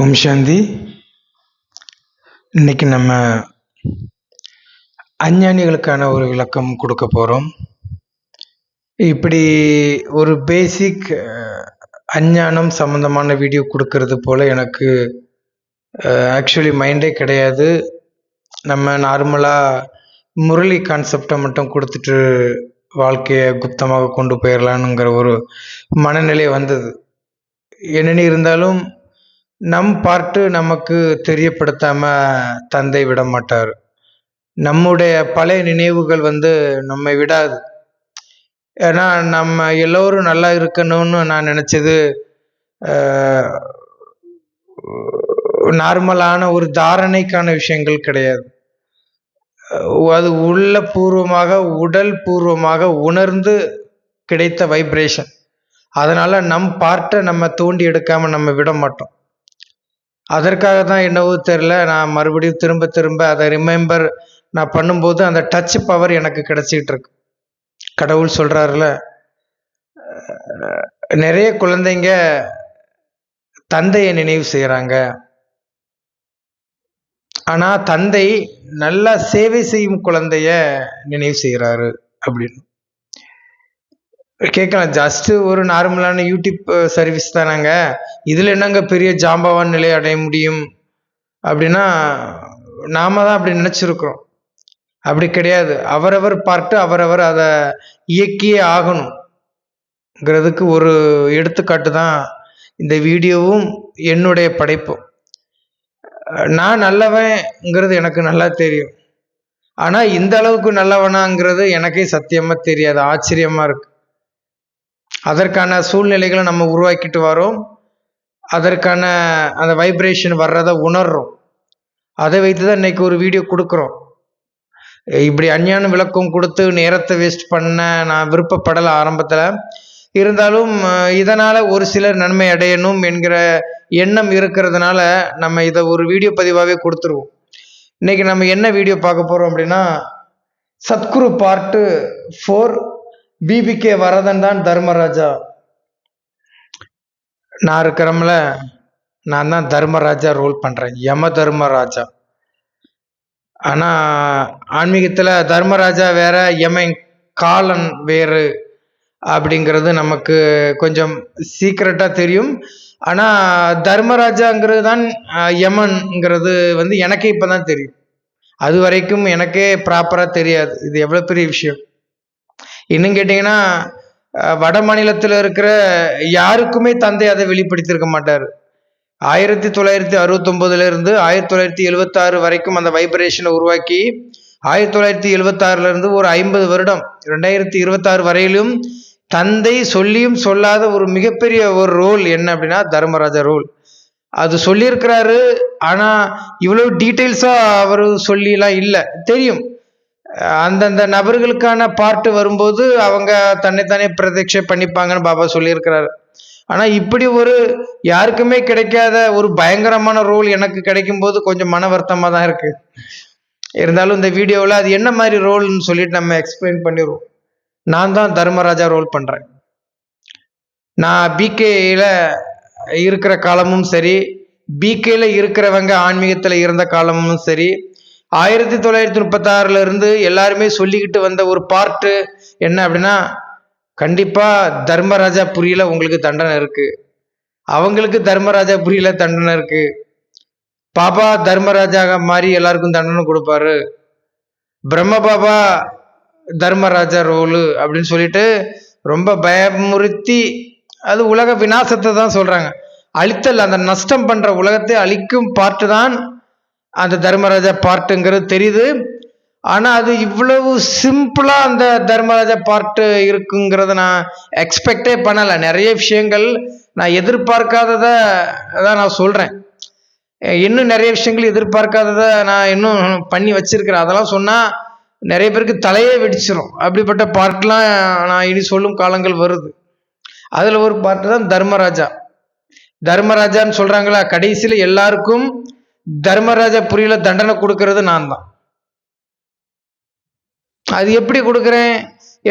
ஓம் சாந்தி. இன்னைக்கு நம்ம அஞ்ஞானிகளுக்கான ஒரு விளக்கம் கொடுக்க போகிறோம். இப்படி ஒரு பேசிக் அஞ்ஞானம் சம்மந்தமான வீடியோ கொடுக்கறது போல் எனக்கு ஆக்சுவலி மைண்டே கிடையாது. நம்ம நார்மலாக முரளி கான்செப்டை மட்டும் கொடுத்துட்டு வாழ்க்கையை குப்தமாக கொண்டு போயிடலானுங்கிற ஒரு மனநிலை வந்தது. என்னென்னு இருந்தாலும் நம் பார்ட்டு நமக்கு தெரியப்படுத்தாம தந்தை விட மாட்டார். நம்முடைய பழைய நினைவுகள் நம்மை விடாது. ஏன்னா நம்ம எல்லோரும் நல்லா இருக்கணும்னு நான் நினைச்சது நார்மலான ஒரு தாரணைக்கான விஷயங்கள் கிடையாது. அது உள்ள பூர்வமாக உடல் பூர்வமாக உணர்ந்து கிடைத்த வைப்ரேஷன். அதனால நம் பார்ட்டை நம்ம தூண்டி எடுக்காம நம்ம விட மாட்டோம். அதற்காக தான் என்னவோ தெரில, நான் மறுபடியும் திரும்ப திரும்ப அதை ரிமெம்பர் நான் பண்ணும்போது அந்த டச் பவர் எனக்கு கிடைச்சிக்கிட்டு இருக்கு. கடவுள் சொல்கிறாருல, நிறைய குழந்தைங்க தந்தையை நினைவு செய்கிறாங்க, ஆனால் தந்தை நல்லா சேவை செய்யும் குழந்தைய நினைவு செய்கிறாரு அப்படின்னு கேட்கலாம். ஜஸ்ட் ஒரு நார்மலான யூடியூப் சர்வீஸ் தானாங்க, இதில் என்னங்க பெரிய ஜாம்பவான் நிலை அடைய முடியும் அப்படின்னா நாம தான் அப்படி நினச்சிருக்கிறோம். அப்படி கிடையாது. அவரவர் பார்த்து அவரவர் அதை இயக்கியே ஆகணுங்கிறதுக்கு ஒரு எடுத்துக்காட்டு தான் இந்த வீடியோவும் என்னுடைய படைப்பும். நான் நல்லவன்ங்கிறது எனக்கு நல்லா தெரியும், ஆனால் இந்த அளவுக்கு நல்லவனாங்கிறது எனக்கே சத்தியமாக தெரியாது. ஆச்சரியமாக இருக்கு. அதற்கான சூழ்நிலைகளை நம்ம உருவாக்கிட்டு வரோம். அதற்கான அந்த வைப்ரேஷன் வர்றதை உணர்றோம். அதை வைத்து தான் இன்னைக்கு ஒரு வீடியோ கொடுக்குறோம். இப்படி அஞ்ஞான விளக்கம் கொடுத்து நேரத்தை வேஸ்ட் பண்ண நான் விருப்பப்படலை ஆரம்பத்தில். இருந்தாலும் இதனால் ஒரு சிலர் நன்மை அடையணும் என்கிற எண்ணம் இருக்கிறதுனால நம்ம இதை ஒரு வீடியோ பதிவாகவே கொடுத்துருவோம். இன்னைக்கு நம்ம என்ன வீடியோ பார்க்க போகிறோம் அப்படின்னா, சத்குரு பார்ட்டு 4, பிபிகே வரதன் தான் தர்மராஜா. நான் இருக்கிறோம்ல, நான் தான் தர்மராஜா ரோல் பண்ணுறேன், யம தர்மராஜா. ஆனால் ஆன்மீகத்தில் தர்மராஜா வேற, யமன் காலன் வேறு அப்படிங்கிறது நமக்கு கொஞ்சம் சீக்கிரட்டாக தெரியும். ஆனால் தர்மராஜாங்கிறது தான் யமன்ங்கிறது எனக்கே இப்போ தான் தெரியும். அது வரைக்கும் எனக்கே ப்ராப்பராக தெரியாது. இது எவ்வளோ பெரிய விஷயம். இன்னும் கேட்டிங்கன்னா, வட மாநிலத்தில் இருக்கிற யாருக்குமே தந்தை அதை வெளிப்படுத்தியிருக்க மாட்டார். 1969 1976 வரைக்கும் அந்த வைப்ரேஷனை உருவாக்கி 1976 ஒரு 50 வருடம் 2026 வரையிலும் தந்தை சொல்லியும் சொல்லாத ஒரு மிகப்பெரிய ஒரு ரோல் என்ன அப்படின்னா தர்மராஜா ரோல். அது சொல்லியிருக்கிறாரு, ஆனால் இவ்வளோ டீட்டெயில்ஸாக அவர் சொல்லிலாம் இல்லை. தெரியும், அந்தந்த நபர்களுக்கான பார்ட்டு வரும்போது அவங்க தன்னைத்தானே பிரதட்சை பண்ணிப்பாங்கன்னு பாபா சொல்லியிருக்கிறாரு. ஆனால் இப்படி ஒரு யாருக்குமே கிடைக்காத ஒரு பயங்கரமான ரோல் எனக்கு கிடைக்கும் போது கொஞ்சம் மன வருத்தமாக தான் இருக்கு. இருந்தாலும் இந்த வீடியோவில் அது என்ன மாதிரி ரோல்னு சொல்லிட்டு நம்ம எக்ஸ்பிளைன் பண்ணிடுவோம். நான் தான் தர்மராஜா ரோல் பண்ணுறேன். நான் பிகேயில் இருக்கிற காலமும் சரி, பிகேயில் இருக்கிறவங்க ஆன்மீகத்தில் இருந்த காலமும் சரி, 1936 எல்லாருமே சொல்லிக்கிட்டு வந்த ஒரு பார்ட்டு என்ன அப்படின்னா, கண்டிப்பாக தர்மராஜா புரியல உங்களுக்கு தண்டனை இருக்கு, அவங்களுக்கு தர்மராஜா புரியல தண்டனை இருக்கு, பாபா தர்மராஜா மாதிரி எல்லாருக்கும் தண்டனை கொடுப்பாரு, பிரம்ம பாபா தர்மராஜா ரோலு அப்படின்னு சொல்லிட்டு ரொம்ப பயமுறுத்தி, அது உலக விநாசத்தை தான் சொல்றாங்க. அழித்தல், அந்த நஷ்டம் பண்ற உலகத்தை அழிக்கும் பார்ட்டு தான் அந்த தர்மராஜா பார்ட்டுங்கிறது தெரியுது. ஆனால் அது இவ்வளவு சிம்பிளாக அந்த தர்மராஜா பார்ட்டு இருக்குங்கிறத நான் எக்ஸ்பெக்டே பண்ணலை. நிறைய விஷயங்கள் நான் எதிர்பார்க்காததை தான் நான் சொல்கிறேன். இன்னும் நிறைய விஷயங்கள் எதிர்பார்க்காததை நான் இன்னும் பண்ணி வச்சிருக்கிறேன். அதெல்லாம் சொன்னால் நிறைய பேருக்கு தலையே வெடிச்சிடும். அப்படிப்பட்ட பார்ட்லாம் நான் இனி சொல்லும் காலங்கள் வருது. அதில் ஒரு பார்ட்டு தான் தர்மராஜா. தர்மராஜான்னு சொல்கிறாங்களா, கடைசியில் எல்லாருக்கும் தர்மராஜா புரியல தண்டனை கொடுக்கறது நான் தான். அது எப்படி கொடுக்குறேன்,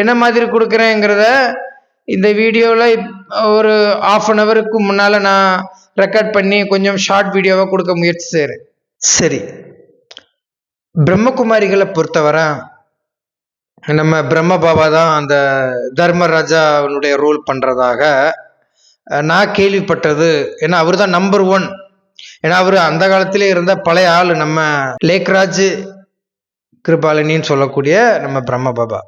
என்ன மாதிரி கொடுக்குறேங்கிறத இந்த வீடியோவில் ஒரு 1/2 ஹவருக்கு முன்னால் நான் ரெக்கார்ட் பண்ணி கொஞ்சம் ஷார்ட் வீடியோவாக கொடுக்க முயற்சி செய்கிறேன். சரி, பிரம்மகுமாரிகளை பொறுத்தவரை நம்ம பிரம்ம பாபா தான் அந்த தர்மராஜாவுடைய ரோல் பண்ணுறதாக நான் கேள்விப்பட்டது. ஏன்னா அவர் தான் நம்பர் 1. ஏன்னா அவர் அந்த காலத்திலே இருந்த பழைய ஆள், நம்ம லேக்ராஜ் கிருபாலினின்னு சொல்லக்கூடிய நம்ம பிரம்ம பாபா.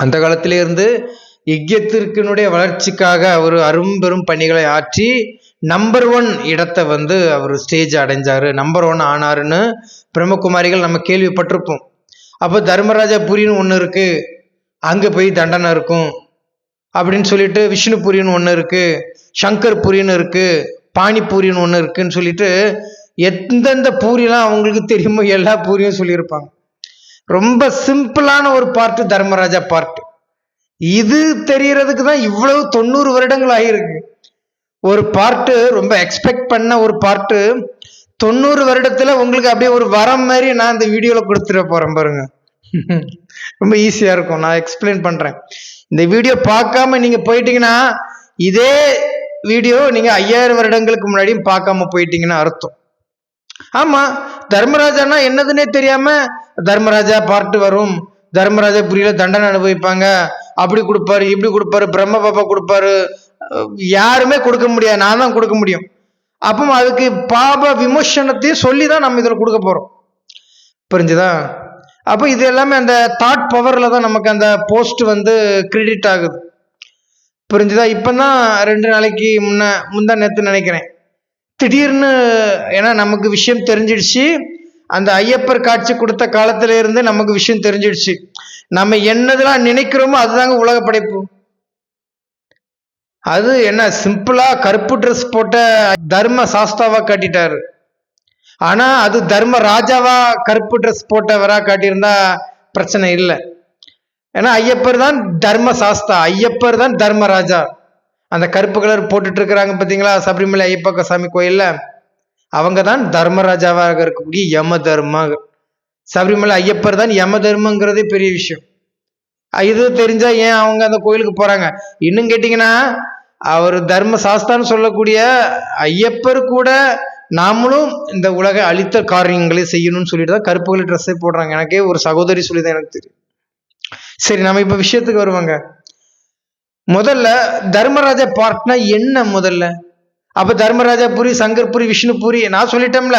அந்த காலத்திலே இருந்து யஜ்யத்திற்கினுடைய வளர்ச்சிக்காக அவர் அரும்பெரும் பணிகளை ஆற்றி நம்பர் 1 இடத்தை அவர் ஸ்டேஜ் அடைஞ்சாரு, நம்பர் 1 ஆனாருன்னு பிரம்மகுமாரிகள் நம்ம கேள்விப்பட்டிருப்போம். அப்போ தர்மராஜா புரின்னு ஒன்று இருக்கு, அங்கே போய் தண்டனை இருக்கும் அப்படின்னு சொல்லிட்டு, விஷ்ணுபுரின்னு ஒன்று இருக்கு, சங்கர் புரின்னு இருக்கு, பானிபூரின்னு ஒன்று இருக்குன்னு சொல்லிட்டு எந்தெந்த பூரியெல்லாம் அவங்களுக்கு தெரியுமோ எல்லா பூரியும் சொல்லியிருப்பாங்க. ரொம்ப சிம்பிளான ஒரு பார்ட்டு தர்மராஜா பார்ட். இது தெரியறதுக்கு தான் இவ்வளவு 90 வருடங்கள் ஆகியிருக்கு. ஒரு பார்ட்டு, ரொம்ப எக்ஸ்பெக்ட் பண்ண ஒரு பார்ட்டு 90 வருடத்துல உங்களுக்கு அப்படியே ஒரு வரம் மாதிரி நான் இந்த வீடியோல கொடுத்துட போறேன் பாருங்க. ரொம்ப ஈஸியா இருக்கும், நான் எக்ஸ்பிளைன் பண்றேன். இந்த வீடியோ பார்க்காம நீங்க போயிட்டீங்கன்னா, இதே வீடியோ நீங்க 5000 வருடங்களுக்கு முன்னாடியும் பார்க்காம போயிட்டீங்கன்னா அர்த்தம். ஆமா, தர்மராஜானா என்னதுன்னே தெரியாம தர்மராஜா பார்ட்டு வரும், தர்மராஜா புரியல தண்டனை அனுபவிப்பாங்க, அப்படி கொடுப்பாரு இப்படி கொடுப்பாரு, பிரம்ம பாபா கொடுப்பாரு, யாருமே கொடுக்க முடியாது, நான் தான் கொடுக்க முடியும். அப்போ அதுக்கு பாப விமோசனத்தையும் சொல்லி தான் நம்ம இதில் கொடுக்க போறோம். புரிஞ்சுதா? அப்போ இது எல்லாமே அந்த தாட் பவர்ல தான் நமக்கு அந்த போஸ்ட் கிரெடிட் ஆகுது. புரிஞ்சுதா? இப்பதான் 2 நாளைக்கு முந்தா நேற்று நினைக்கிறேன், திடீர்னு ஏன்னா நமக்கு விஷயம் தெரிஞ்சிடுச்சு, அந்த ஐயப்பர் காட்சி கொடுத்த காலத்துல இருந்து நமக்கு விஷயம் தெரிஞ்சிடுச்சு. நம்ம என்னதெல்லாம் நினைக்கிறோமோ அதுதாங்க உலக படைப்பு. அது என்ன சிம்பிளா கருப்பு ட்ரெஸ் போட்ட தர்ம சாஸ்தாவா காட்டிட்டாரு. ஆனா அது தர்ம ராஜாவா கருப்பு ட்ரெஸ் போட்டவரா காட்டியிருந்தா பிரச்சனை இல்லை. ஏன்னா ஐயப்பர் தான் தர்ம சாஸ்தா, ஐயப்பர் தான் தர்மராஜா. அந்த கருப்பு கலர் போட்டுட்டு இருக்கிறாங்க பார்த்தீங்களா சபரிமலை ஐயப்ப சாமி கோயில்ல, அவங்க தான் தர்மராஜாவாக இருக்கக்கூடிய யம தர்மா. சபரிமலை ஐயப்பர் தான் யம தர்மங்கிறதே பெரிய விஷயம். இது தெரிஞ்சா ஏன் அவங்க அந்த கோயிலுக்கு போறாங்க? இன்னும் கேட்டீங்கன்னா, அவர் தர்ம சாஸ்தான்னு சொல்லக்கூடிய ஐயப்பர் கூட நாமளும் இந்த உலக அழித்த காரியங்களை செய்யணும்னு சொல்லிட்டு தான் கருப்பு கலர் ட்ரெஸ்ஸே போடுறாங்க. எனக்கே ஒரு சகோதரி சொல்லிதான் எனக்கு தெரியும். சரி, நம்ம இப்ப விஷயத்துக்கு வருவாங்க. முதல்ல தர்மராஜா பார்ட்னா என்ன முதல்ல? அப்ப தர்மராஜா பூரி, சங்கர் பூரி, விஷ்ணு பூரி நான் சொல்லிட்டோம்ல,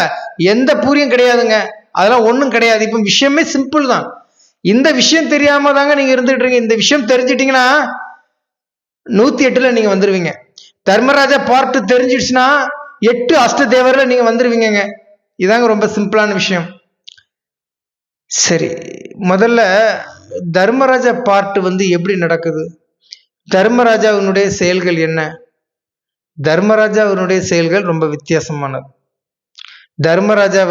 எந்த பூரியும் கிடையாதுங்க, அதெல்லாம் ஒன்றும் கிடையாது. இப்ப விஷயமே சிம்பிள் தான். இந்த விஷயம் தெரியாம தாங்க நீங்க இருந்துட்டு இருக்கீங்க. இந்த விஷயம் தெரிஞ்சிட்டீங்கன்னா 108ல நீங்க வந்துருவீங்க. தர்மராஜா பார்ட் தெரிஞ்சிடுச்சுன்னா 8 அஷ்ட தேவர்ல நீங்க வந்துருவீங்க. இதாங்க ரொம்ப சிம்பிளான விஷயம். சரி, முதல்ல தர்மராஜா பார்ட் எப்படி நடக்குது, தர்மராஜாவினுடைய செயல்கள் என்ன? தர்மராஜாவினுடைய செயல்கள் ரொம்ப வித்தியாசமானது. தர்மராஜா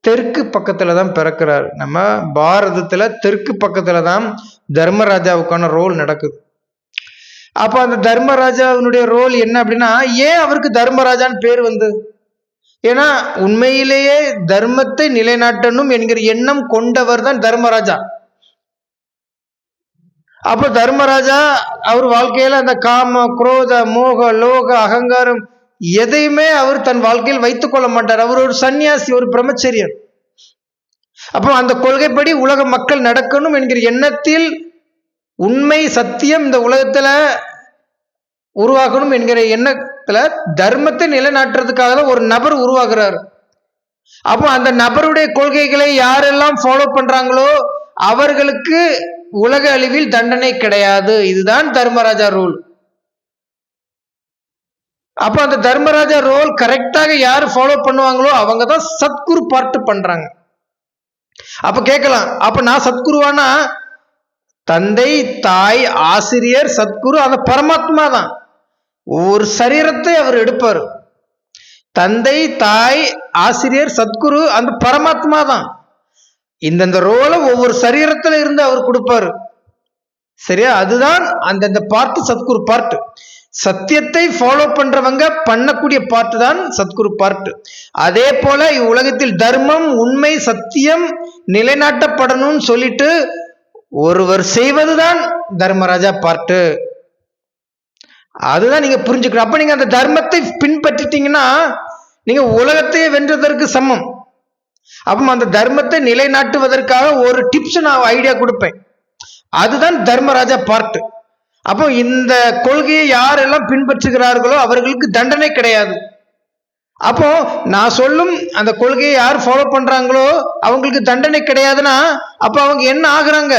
தெற்கு பக்கத்துல தான் பிறக்கிறார். நம்ம பாரதத்துல தெற்கு பக்கத்துல தான் தர்மராஜாவுக்கான ரோல் நடக்குது. அப்ப அந்த தர்மராஜாவினுடைய ரோல் என்ன அப்படின்னா, ஏன் அவருக்கு தர்மராஜான்னு பேர் ஏன்னா உண்மையிலேயே தர்மத்தை நிலைநாட்டணும் என்கிற எண்ணம் கொண்டவர் தான் தர்மராஜா. அப்ப தர்மராஜா அவர் வாழ்க்கையில அந்த காம, குரோத, மோக, லோக, அகங்காரம் எதையுமே அவர் தன் வாழ்க்கையில் வைத்துக் கொள்ள மாட்டார். அவர் ஒரு சன்னியாசி, ஒரு பிரம்மச்சரியர். அப்போ அந்த கொள்கைப்படி உலக மக்கள் நடக்கணும் என்கிற எண்ணத்தில், உண்மை சத்தியம் இந்த உலகத்துல உருவாக்கணும் என்கிற எண்ணத்துல தர்மத்தை நிலைநாட்டுறதுக்காக தான் ஒரு நபர் உருவாகிறார். அப்போ அந்த நபருடைய கொள்கைகளை யாரெல்லாம் ஃபாலோ பண்றாங்களோ அவர்களுக்கு உலக அழிவில் தண்டனை கிடையாது. இதுதான் தர்மராஜா ரூல். அப்ப அந்த தர்மராஜா ரோல் கரெக்டாக யாரு ஃபாலோ பண்ணுவாங்களோ அவங்க தான் சத்குரு பார்ட் பண்றாங்க. அப்ப கேட்கலாம், அப்ப நான் சத்குருவானா? தந்தை, தாய், ஆசிரியர், சத்குரு அந்த பரமாத்மா தான். ஒரு சரீரத்தை அவர் எடுப்பார். தந்தை, தாய், ஆசிரியர், சத்குரு அந்த பரமாத்மா தான். இந்தந்த ரோலை ஒவ்வொரு சரீரத்துல இருந்து அவர் கொடுப்பாரு. சரியா? அதுதான் அந்தந்த பார்ட் சத்குரு பார்ட். சத்தியத்தை ஃபாலோ பண்றவங்க பண்ணக்கூடிய பார்ட் தான் சத்குரு பார்ட். அதே போல இவ்வுலகத்தில் தர்மம், உண்மை, சத்தியம் நிலைநாட்டப்படணும்னு சொல்லிட்டு ஒருவர் செய்வதுதான் தர்மராஜா பார்ட். அதுதான் நீங்க புரிஞ்சுக்கணும். அப்ப நீங்க அந்த தர்மத்தை பின்பற்றிட்டீங்கன்னா நீங்க உலகத்தையே வென்றதற்கு சமம். அப்ப அந்த தர்மத்தை நிலைநாட்டுவதற்காக ஒரு டிப்ஸ் நான் ஐடியா கொடுப்பேன். அதுதான் தர்மராஜா பார்ட். அப்போ இந்த கொள்கையை யாரெல்லாம் பின்பற்றுகிறார்களோ அவர்களுக்கு தண்டனை கிடையாது. அப்போ நான் சொல்லும் அந்த கொள்கையை யார் ஃபாலோ பண்றாங்களோ அவங்களுக்கு தண்டனை கிடையாதுன்னா அப்ப அவங்க என்ன ஆகுறாங்க?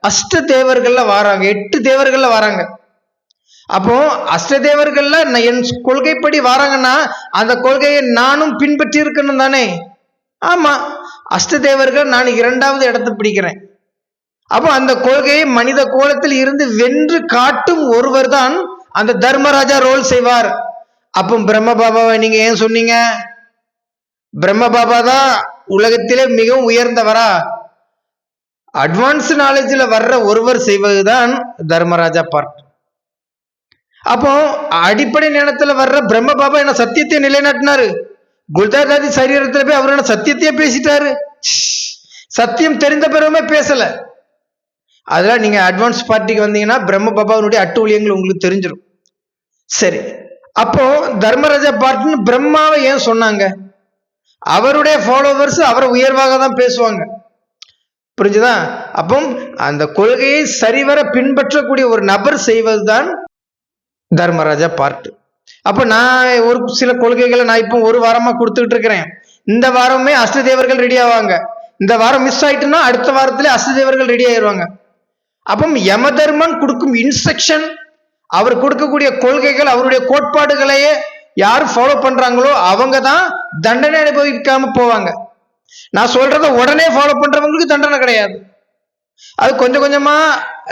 அஷ்ட தேவர்கள்ல வராங்க, 8 தேவர்கள்ல வராங்க. அப்போ அஷ்ட தேவர்கள்ல என் கொள்கைப்படி வராங்கன்னா அந்த கொள்கையை நானும் பின்பற்றி இருக்கணும் தானே? ஆமா, அஷ்ட தேவர்கள் நான் 2வது இடத்தை பிடிக்கிறேன். அப்போ அந்த கொள்கையை மனித கோலத்தில் இருந்து வென்று காட்டும் ஒருவர் தான் அந்த தர்மராஜா ரோல் செய்வார். அப்போ பிரம்ம பாபாவை நீங்க ஏன் சொன்னீங்க? பிரம்ம பாபா தான் உலகத்திலே மிகவும் உயர்ந்தவரா? அட்வான்ஸ் நாலேஜ்ல வர்ற ஒருவர் செய்வதுதான் தர்மராஜா பார்ட். அப்போ அடிப்படை நேரத்துல வர்ற பிரம்ம பாபா என்ன சத்தியத்தை நிலைநாட்டினாரு. குல்தாதாதி சரீரத்துல போய் அவர் என்ன சத்தியத்தையே பேசிட்டாரு. சத்தியம் தெரிந்த பிறகுமே பேசல. அதெல்லாம் நீங்க அட்வான்ஸ் பார்ட்டிக்கு வந்தீங்கன்னா பிரம்ம பாபாவுடைய அட்டூழியங்கள் உங்களுக்கு தெரிஞ்சிடும். சரி, அப்போ தர்மராஜா பார்ட்னு பிரம்மாவை ஏன் சொன்னாங்க? அவருடைய ஃபாலோவர்ஸ் அவரை உயர்வாக தான் பேசுவாங்க. புரிஞ்சுதா? அப்போ அந்த கொள்கையை சரிவர பின்பற்றக்கூடிய ஒரு நபர் செய்வதுதான் தர்மராஜா பார்ட். அப்ப நான் ஒரு சில கொள்கைகளை நான் இப்போ ஒரு வாரமா கொடுத்துட்டு இருக்கிறேன். இந்த வாரமே அஷ்டதேவர்கள் ரெடி ஆவாங்க. இந்த வாரம் மிஸ் ஆயிட்டுன்னா அடுத்த வாரத்திலே அஷ்டதேவர்கள் ரெடி ஆயிடுவாங்க. அப்போ யமதர்மன் கொடுக்கும் இன்ஸ்ட்ரக்ஷன், அவர் கொடுக்கக்கூடிய கொள்கைகள், அவருடைய கோட்பாடுகளையே யார் ஃபாலோ பண்றாங்களோ அவங்க தான் தண்டனை அனுபவிக்காம போவாங்க. நான் சொல்றத உடனே ஃபாலோ பண்றவங்களுக்கு தண்டனை கிடையாது. அது கொஞ்சம் கொஞ்சமா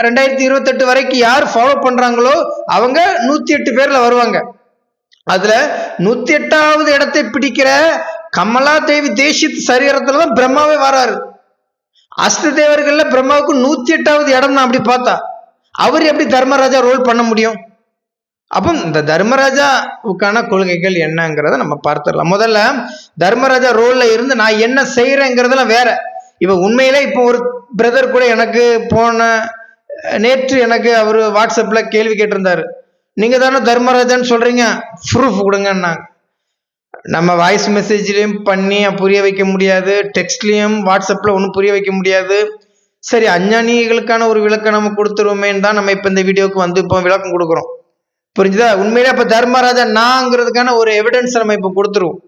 2028 வரைக்கும் யார் ஃபாலோ பண்றாங்களோ அவங்க 108 பேர்ல வருவாங்க. அதுல 108வது இடத்தை பிடிக்கிற கமலா தேவி தேசித் சரீரத்துலதான் பிரம்மாவே வராரு. அஷ்ட தேவர்கள்ல பிரம்மாவுக்கு 108வது இடம் தான். அப்படி பார்த்தா அவர் எப்படி தர்மராஜா ரோல் பண்ண முடியும்? அப்போ இந்த தர்மராஜாவுக்கான கொள்கைகள் என்னங்கிறத நம்ம பார்த்துடலாம். முதல்ல தர்மராஜா ரோல்ல இருந்து நான் என்ன செய்யறேங்கிறதுலாம் வேற. இப்ப உண்மையிலே இப்போ ஒரு பிரதர் கூட எனக்கு நேற்று எனக்கு அவர் வாட்ஸ்அப்ல கேள்வி கேட்டிருந்தாரு. நீங்க தானே தர்மராஜான்னு சொல்றீங்க, ப்ரூஃப் கொடுங்கன்னா. நம்ம வாய்ஸ் மெசேஜ்லயும் பண்ணி புரிய வைக்க முடியாது, டெக்ஸ்ட்லயும் வாட்ஸ்அப்ல ஒன்றும் புரிய வைக்க முடியாது. சரி, அஞ்ஞானிகளுக்கான ஒரு விளக்கம் நம்ம கொடுத்துருவோமேன்னு தான் நம்ம இப்ப இந்த வீடியோக்கு வந்து இப்போ விளக்கம் கொடுக்குறோம். புரிஞ்சுதா? உண்மையிலே அப்ப தர்மராஜா நாங்கிறதுக்கான ஒரு எவிடன்ஸ் நம்ம இப்ப கொடுத்துருவோம்.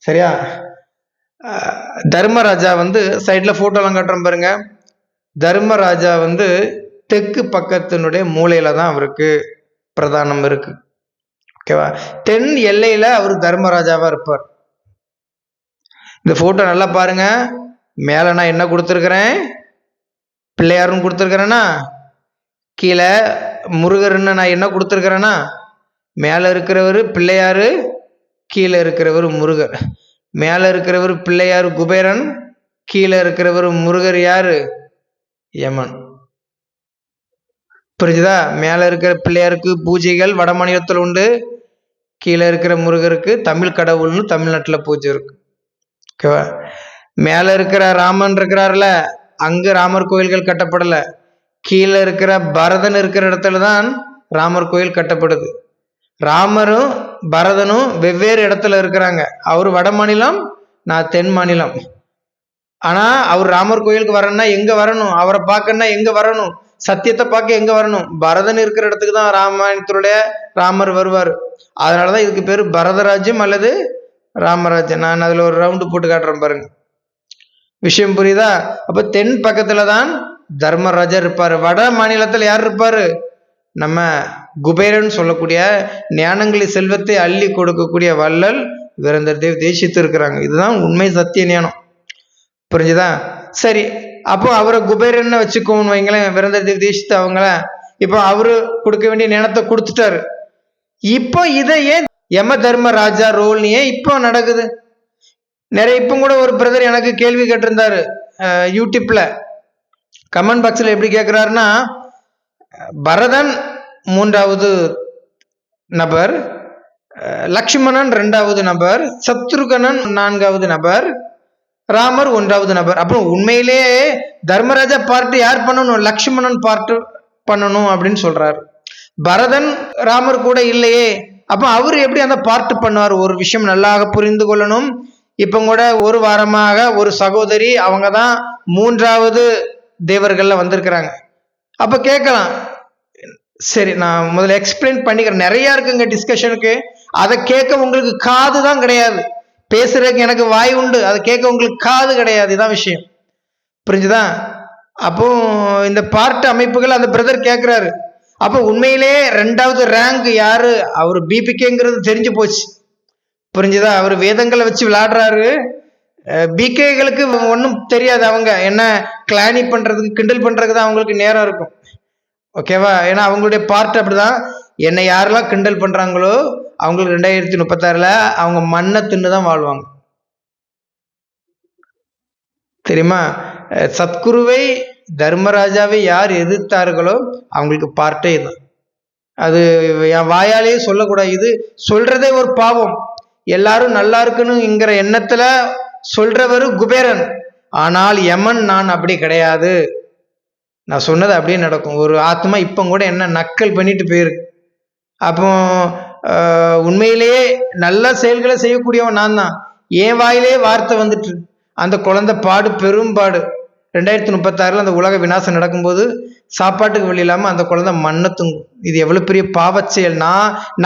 சரியா? தர்மராஜா சைட்ல போட்டோலாம் காட்டுறோம் பாருங்க. தர்மராஜா தெற்கு பக்கத்தினுடைய மூலையில தான் அவருக்கு பிரதானம் இருக்கு. ஓகேவா? தென் எல்லையில அவர் தர்மராஜாவா இருப்பார். இந்த போட்டோ நல்லா பாருங்க. மேல நான் என்ன கொடுத்துருக்கிறேன்? பிள்ளையாருன்னு கொடுத்துருக்கிறேன்னா, கீழே முருகர்னு நான் என்ன கொடுத்துருக்கிறேன்னா, மேல இருக்கிறவர் பிள்ளையாரு, கீழே இருக்கிறவர் முருகர். மேல இருக்கிறவர் பிள்ளையாரு குபேரன், கீழே இருக்கிறவர் முருகர் யாரு? யமன். புரிஞ்சுதா? மேல இருக்கிற பிள்ளையாருக்கு பூஜைகள் வட மாநிலத்தில் உண்டு, கீழே இருக்கிற முருகருக்கு தமிழ் கடவுள்னு தமிழ்நாட்டுல பூஜை இருக்கு. ஓகேவா? மேல இருக்கிற ராமன் இருக்கிறார்ல, அங்க ராமர் கோயில்கள் கட்டப்படல. கீழே இருக்கிற பரதன் இருக்கிற இடத்துல தான் ராமர் கோயில் கட்டப்படுது. ராமரும் பரதனும் வெவ்வேறு இடத்துல இருக்கிறாங்க. அவர் வட மாநிலம், நான் தென் மாநிலம். ஆனா அவர் ராமர் கோயிலுக்கு வரணும்னா எங்க வரணும்? அவரை பார்க்கணும்னா எங்க வரணும்? சத்தியத்தை பார்க்க எங்க வரணும்? பரதன் இருக்கிற இடத்துக்கு தான் ராமாயணத்துடைய ராமர் வருவார். அதனாலதான் இதுக்கு பேரு பரதராஜ்யம் அல்லது ராமராஜ்யம். நான் அதுல ஒரு ரவுண்டு போட்டு காட்டுறேன் பாருங்க. விஷயம் புரியுதா? அப்ப தென் பக்கத்துல தான் தர்மராஜா இருப்பாரு. வட மாநிலத்துல யார் இருப்பாரு? நம்ம குபேரன் சொல்லக்கூடிய ஞானங்களி செல்வத்தை அள்ளி கொடுக்கக்கூடிய வள்ளல் வீரேந்தர் தேவ் தேசித்து இருக்கிறாங்க. இதுதான் உண்மை சத்திய ஞானம். புரிஞ்சுதா? சரி, அப்போ அவரை குபேரன் வச்சுக்கோன்னு வைங்களேன், வீரேந்தர் தேவ் தேசித்து அவங்கள. இப்போ அவரு கொடுக்க வேண்டிய ஞானத்தை கொடுத்துட்டாரு. இப்போ இதை ஏன் யம தர்ம ராஜா ரோல் ஏன் இப்போ நடக்குது? நிறைய இப்போ கூட ஒரு பிரதர் எனக்கு கேள்வி கேட்டிருந்தாரு யூடியூப்ல. கமெண்ட் பாக்ஸ்ல எப்படி கேட்கிறாருன்னா, பரதன் 3வது நபர், லக்ஷ்மணன் 2வது நபர், சத்ருகனன் 4வது நபர், ராமர் 1வது நபர். அப்புறம் உண்மையிலேயே தர்மராஜா பார்ட் யார் பண்ணணும்? லக்ஷ்மணன் பார்ட் பண்ணணும் அப்படின்னு சொல்றாரு. பரதன் ராமர் கூட இல்லையே, அப்ப அவரு எப்படி அந்த பார்ட் பண்ணுவார்? ஒரு விஷயம் நல்லாக புரிந்து கொள்ளணும். இப்ப கூட ஒரு வாரமாக ஒரு சகோதரி அவங்க தான் 3வது தேவர்கள்ல வந்திருக்கிறாங்க. அப்ப கேட்கலாம், சரி நான் முதல்ல எக்ஸ்பிளைன் பண்ணிக்கிறேன், நிறைய இருக்குங்க டிஸ்கஷனுக்கு. அதை கேட்க உங்களுக்கு காது தான் கிடையாது, பேசுறதுக்கு எனக்கு வாய் உண்டு, அதை கேட்க உங்களுக்கு காது கிடையாது, இதான் விஷயம். புரிஞ்சுதா? அப்போ இந்த பார்ட் அமைப்புகள் அந்த பிரதர் கேட்கிறாரு. அப்போ உண்மையிலே 2வது ரேங்க் யாரு? அவர் பிபிகேங்கிறது தெரிஞ்சு போச்சு. புரிஞ்சுதா? அவர் வேதங்களை வச்சு விளையாடுறாரு. பிகேகளுக்கு ஒன்றும் தெரியாது, அவங்க என்ன கிளானி பண்றதுக்கு கிண்டல் பண்றதுக்கு தான் அவங்களுக்கு நேரம் இருக்கும். ஓகேவா? ஏன்னா அவங்களுடைய பார்ட் அப்படிதான். என்னை யாரெல்லாம் கிண்டல் பண்றாங்களோ அவங்களுக்கு 2036ல அவங்க மண்ணை தின்னு தான் வாழ்வாங்க. தெரியுமா? சத்குருவை தர்மராஜாவை யார் எதிர்த்தார்களோ அவங்களுக்கு பார்ட்டே தான். அது என் வாயாலேயே சொல்லக்கூடாது, இது சொல்றதே ஒரு பாவம். எல்லாரும் நல்லா இருக்கணுங்கிற எண்ணத்துல சொல்றவரு குபேரன். ஆனால் யமன் நான் அப்படி கிடையாது. நான் சொன்னது அப்படியே நடக்கும். ஒரு ஆத்மா இப்ப கூட என்ன நக்கல் பண்ணிட்டு போயிருக்கு. அப்போ உண்மையிலேயே நல்ல செயல்களை செய்யக்கூடியவன் நான் தான். என் வாயிலே வார்த்தை வந்துட்டு அந்த குழந்தை பாடு பெரும்பாடு. 2036 அந்த உலக விநாசம் நடக்கும்போது சாப்பாட்டுக்கு வழி இல்லாம அந்த குழந்தை மண்ணை தூங்கும். இது எவ்வளவு பெரிய பாவச் செயல்.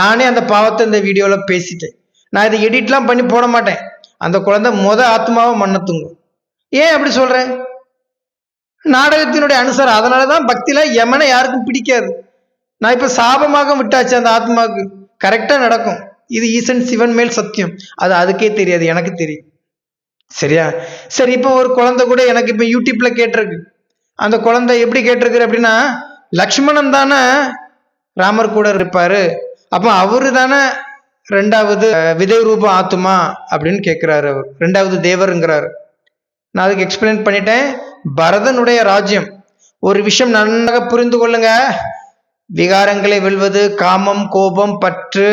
நானே அந்த பாவத்தை இந்த வீடியோல பேசிட்டேன். நான் இதை எடிட்லாம் பண்ணி போட மாட்டேன். அந்த குழந்தை ஆத்மாவை மண்ணை தூங்கும். ஏன் அப்படி சொல்றேன்? நாடகத்தினுடைய அனுசாரம். அதனாலதான் பக்தியில யமனை யாருக்கும் பிடிக்காது. நான் இப்ப சாபமாக விட்டாச்சு அந்த ஆத்மாவுக்கு. கரெக்டா நடக்கும். இது ஈசன் சிவன் மேல் சத்தியம். அது அதுக்கே தெரியாது, எனக்கு தெரியும். சரியா? சரி, இப்போ ஒரு குழந்தை கூட எனக்கு இப்ப யூடியூப்ல கேட்டிருக்கு. அந்த குழந்தை எப்படி கேட்டிருக்கு அப்படின்னா, லக்ஷ்மணன் தானே ராமர் கூட இருப்பாரு, அப்ப அவரு தானே 2வது விதை ரூப ஆத்துமா அப்படின்னு கேட்கிறாரு. அவர் 2வது தேவருங்கிறாரு. நான் அதுக்கு எக்ஸ்பிளைன் பண்ணிட்டேன். பரதனுடைய ராஜ்யம் ஒரு விஷயம் நன்றாக புரிந்து கொள்ளுங்க. விகாரங்களை வெல்வது, காமம், கோபம், பற்று,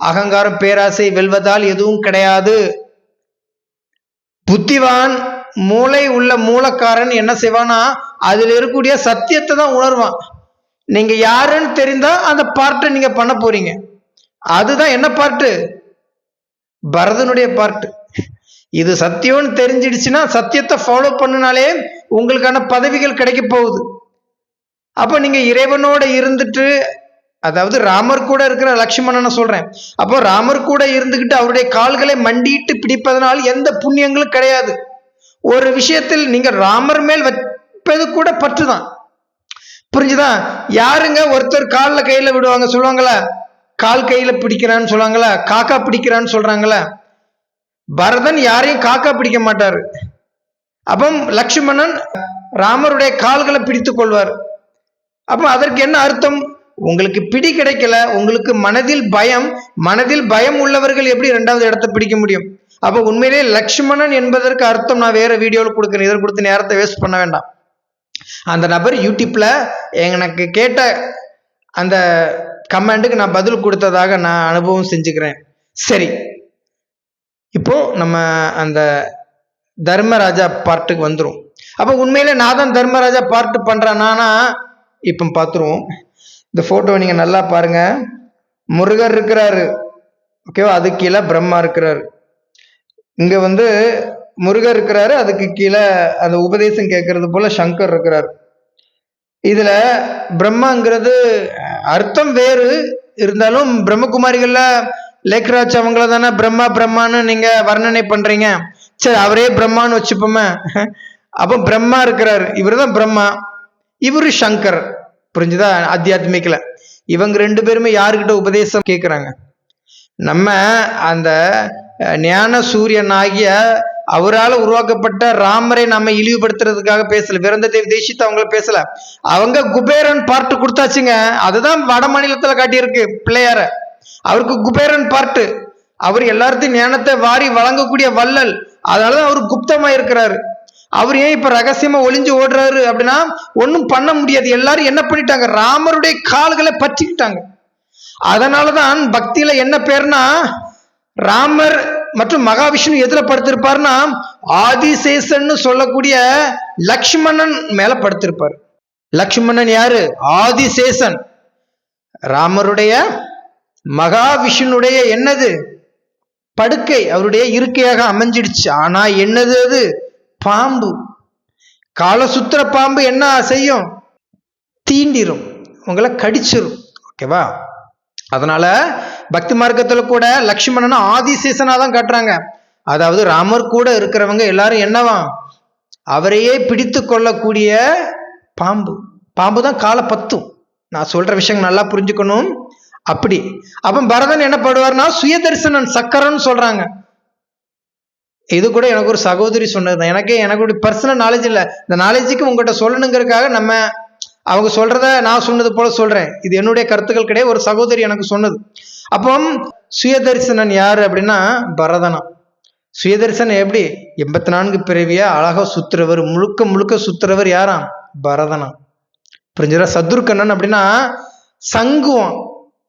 அகங்காரம், பேராசை வெல்வதால் எதுவும் கிடையாது. புத்திவான் மூளை உள்ள மூலக்காரன் என்ன செய்வானா, அதுல இருக்கக்கூடிய சத்தியத்தை தான் உணர்வான். நீங்க யாருன்னு தெரிந்தா அந்த பார்ட்டை நீங்க பண்ண போறீங்க. அதுதான் என்ன பார்ட்டு? பரதனுடைய பார்ட்டு. இது சத்தியம்னு தெரிஞ்சிடுச்சுன்னா சத்தியத்தை ஃபாலோ பண்ணினாலே உங்களுக்கான பதவிகள் கிடைக்க போகுது. அப்ப நீங்க இறைவனோட இருந்துட்டு, அதாவது ராமர் கூட இருக்கிற லக்ஷ்மணனை சொல்றேன். அப்போ ராமர் கூட இருந்துகிட்டு அவருடைய கால்களை மண்டிட்டு பிடிப்பதனால் எந்த புண்ணியங்களும் கிடையாது. ஒரு விஷயத்தில் நீங்க ராமர் மேல் வைப்பது கூட பற்றுதான். புரிஞ்சுதான்? யாருங்க ஒருத்தர் காலில் கையில விடுவாங்க சொல்லுவாங்களா? கால் கையில பிடிக்கிறான்னு சொல்லுவாங்களா? காக்கா பிடிக்கிறான்னு சொல்றாங்களா? பரதன் யாரையும் காக்கா பிடிக்க மாட்டாரு. அப்போ லக்ஷ்மணன் ராமருடைய கால்களை பிடித்துக் கொள்வார். அப்ப அதற்கு என்ன அர்த்தம்? உங்களுக்கு பிடி கிடைக்கல, உங்களுக்கு மனதில் பயம் உள்ளவர்கள் எப்படி 2வது இடத்தை பிடிக்க முடியும்? அப்ப உண்மையிலே லக்ஷ்மணன் என்பதற்கு அர்த்தம் நான் வேற வீடியோவில் கொடுக்கிறேன். இதில் கொடுத்து நேரத்தை வேஸ்ட் பண்ண வேண்டாம். அந்த நபர் யூடியூப்ல எனக்கு கேட்ட அந்த கமெண்ட்டுக்கு நான் பதில் கொடுத்ததாக நான் அனுபவம் செஞ்சுக்கிறேன். சரி, இப்போ நம்ம அந்த தர்மராஜா பார்ட்டுக்கு வந்துரும். அப்ப உண்மையிலே நான் தான் தர்மராஜா பார்ட் பண்றேன்னா இப்ப பார்த்துருவோம். இந்த போட்டோவை நீங்க நல்லா பாருங்க. முருகர் இருக்கிறாரு, ஓகேவா? அதுக்கு கீழே பிரம்மா இருக்கிறாரு. இங்க முருகர் இருக்கிறாரு, அதுக்கு கீழே அந்த உபதேசம் கேட்கறது போல சங்கர் இருக்கிறார். இதுல பிரம்மாங்கிறது அர்த்தம் வேறு இருந்தாலும் பிரம்மகுமாரிகள்ல லேக்ராஜ் அவங்கள தானே பிரம்மான்னு நீங்க வர்ணனை பண்றீங்க. சரி, அவரே பிரம்மான்னு வச்சுப்போமே. அப்போ பிரம்மா இருக்கிறாரு, இவரு தான் பிரம்மா, இவரு சங்கர். புரிஞ்சுதா? ஆத்தியாத்மிக்கல இவங்க 2 பேருமே யாருக்கிட்ட உபதேசம் கேட்கிறாங்க? நம்ம அந்த ஞான சூரியன் ஆகிய அவரால் உருவாக்கப்பட்ட ராமரை நம்ம இழிவுபடுத்துறதுக்காக பேசல. விரந்த தேவ் தேசித்து அவங்கள பேசல. அவங்க குபேரன் பார்ட்டு கொடுத்தாச்சுங்க. அதுதான் வட மாநிலத்துல காட்டியிருக்கு பிள்ளையார. அவருக்கு குபேரன் பார்ட்டு. அவர் எல்லாத்தையும் ஞானத்தை வாரி வழங்கக்கூடிய வள்ளல். அதனாலதான் அவர் குப்தமா இருக்கிறாரு. அவர் ஏன் இப்ப ரகசியமா ஒளிஞ்சு ஓடுறாரு அப்படின்னா, ஒன்னும் பண்ண முடியாது. எல்லாரும் என்ன பண்ணிட்டாங்க? ராமருடைய கால்களை பற்றிக்கிட்டாங்க. அதனாலதான் பக்தியில என்ன பேர்னா, ராமர் மற்றும் மகாவிஷ்ணு எதுல படுத்திருப்பார்னா, ஆதிசேஷன் சொல்லக்கூடிய லக்ஷ்மணன் மேல படுத்திருப்பார். லக்ஷ்மணன் யாரு? ஆதிசேஷன். ராமருடைய மகாவிஷ்ணுடைய என்னது படுக்கை அவருடைய இருக்கையாக அமைஞ்சிடுச்சு. ஆனா என்னது அது? பாம்பு. காலசுத்திர பாம்பு என்ன செய்யும்? தீண்டிரும், உங்களை கடிச்சிரும். ஓகேவா? அதனால பக்தி மார்க்கத்துல கூட லட்சுமணன் ஆதிசேஷனா தான் காட்டுறாங்க. அதாவது ராமர் கூட இருக்கிறவங்க எல்லாரும் என்னவா? அவரையே பிடித்து கொள்ளக்கூடிய பாம்பு. பாம்பு தான் காலை பத்தும். நான் சொல்ற விஷயம் நல்லா புரிஞ்சுக்கணும். அப்படி அப்ப பரதன் என்ன படுவார்னா சுயதரிசனன் சக்கரன்னு சொல்றாங்க. இது கூட எனக்கு ஒரு சகோதரி சொன்னது. எனக்கு பர்சனல் நாலேஜ் இல்லை. இந்த நாலேஜுக்கு உங்ககிட்ட சொல்லணுங்கிறதுக்காக நம்ம அவங்க சொல்றத நான் சொன்னது போல சொல்றேன். இது என்னுடைய கருத்துக்கள் கிடையாது, ஒரு சகோதரி எனக்கு சொன்னது. அப்போ சுயதரிசனன் யாரு அப்படின்னா பரதனா. சுயதரிசனம் எப்படி? 84 பிறவியா அழகா சுத்துறவர், முழுக்க முழுக்க சுத்துறவர் யாராம்? பரதனா. புரிஞ்சுதா? சத்ருக்கண்ணன் அப்படின்னா சங்குவம்.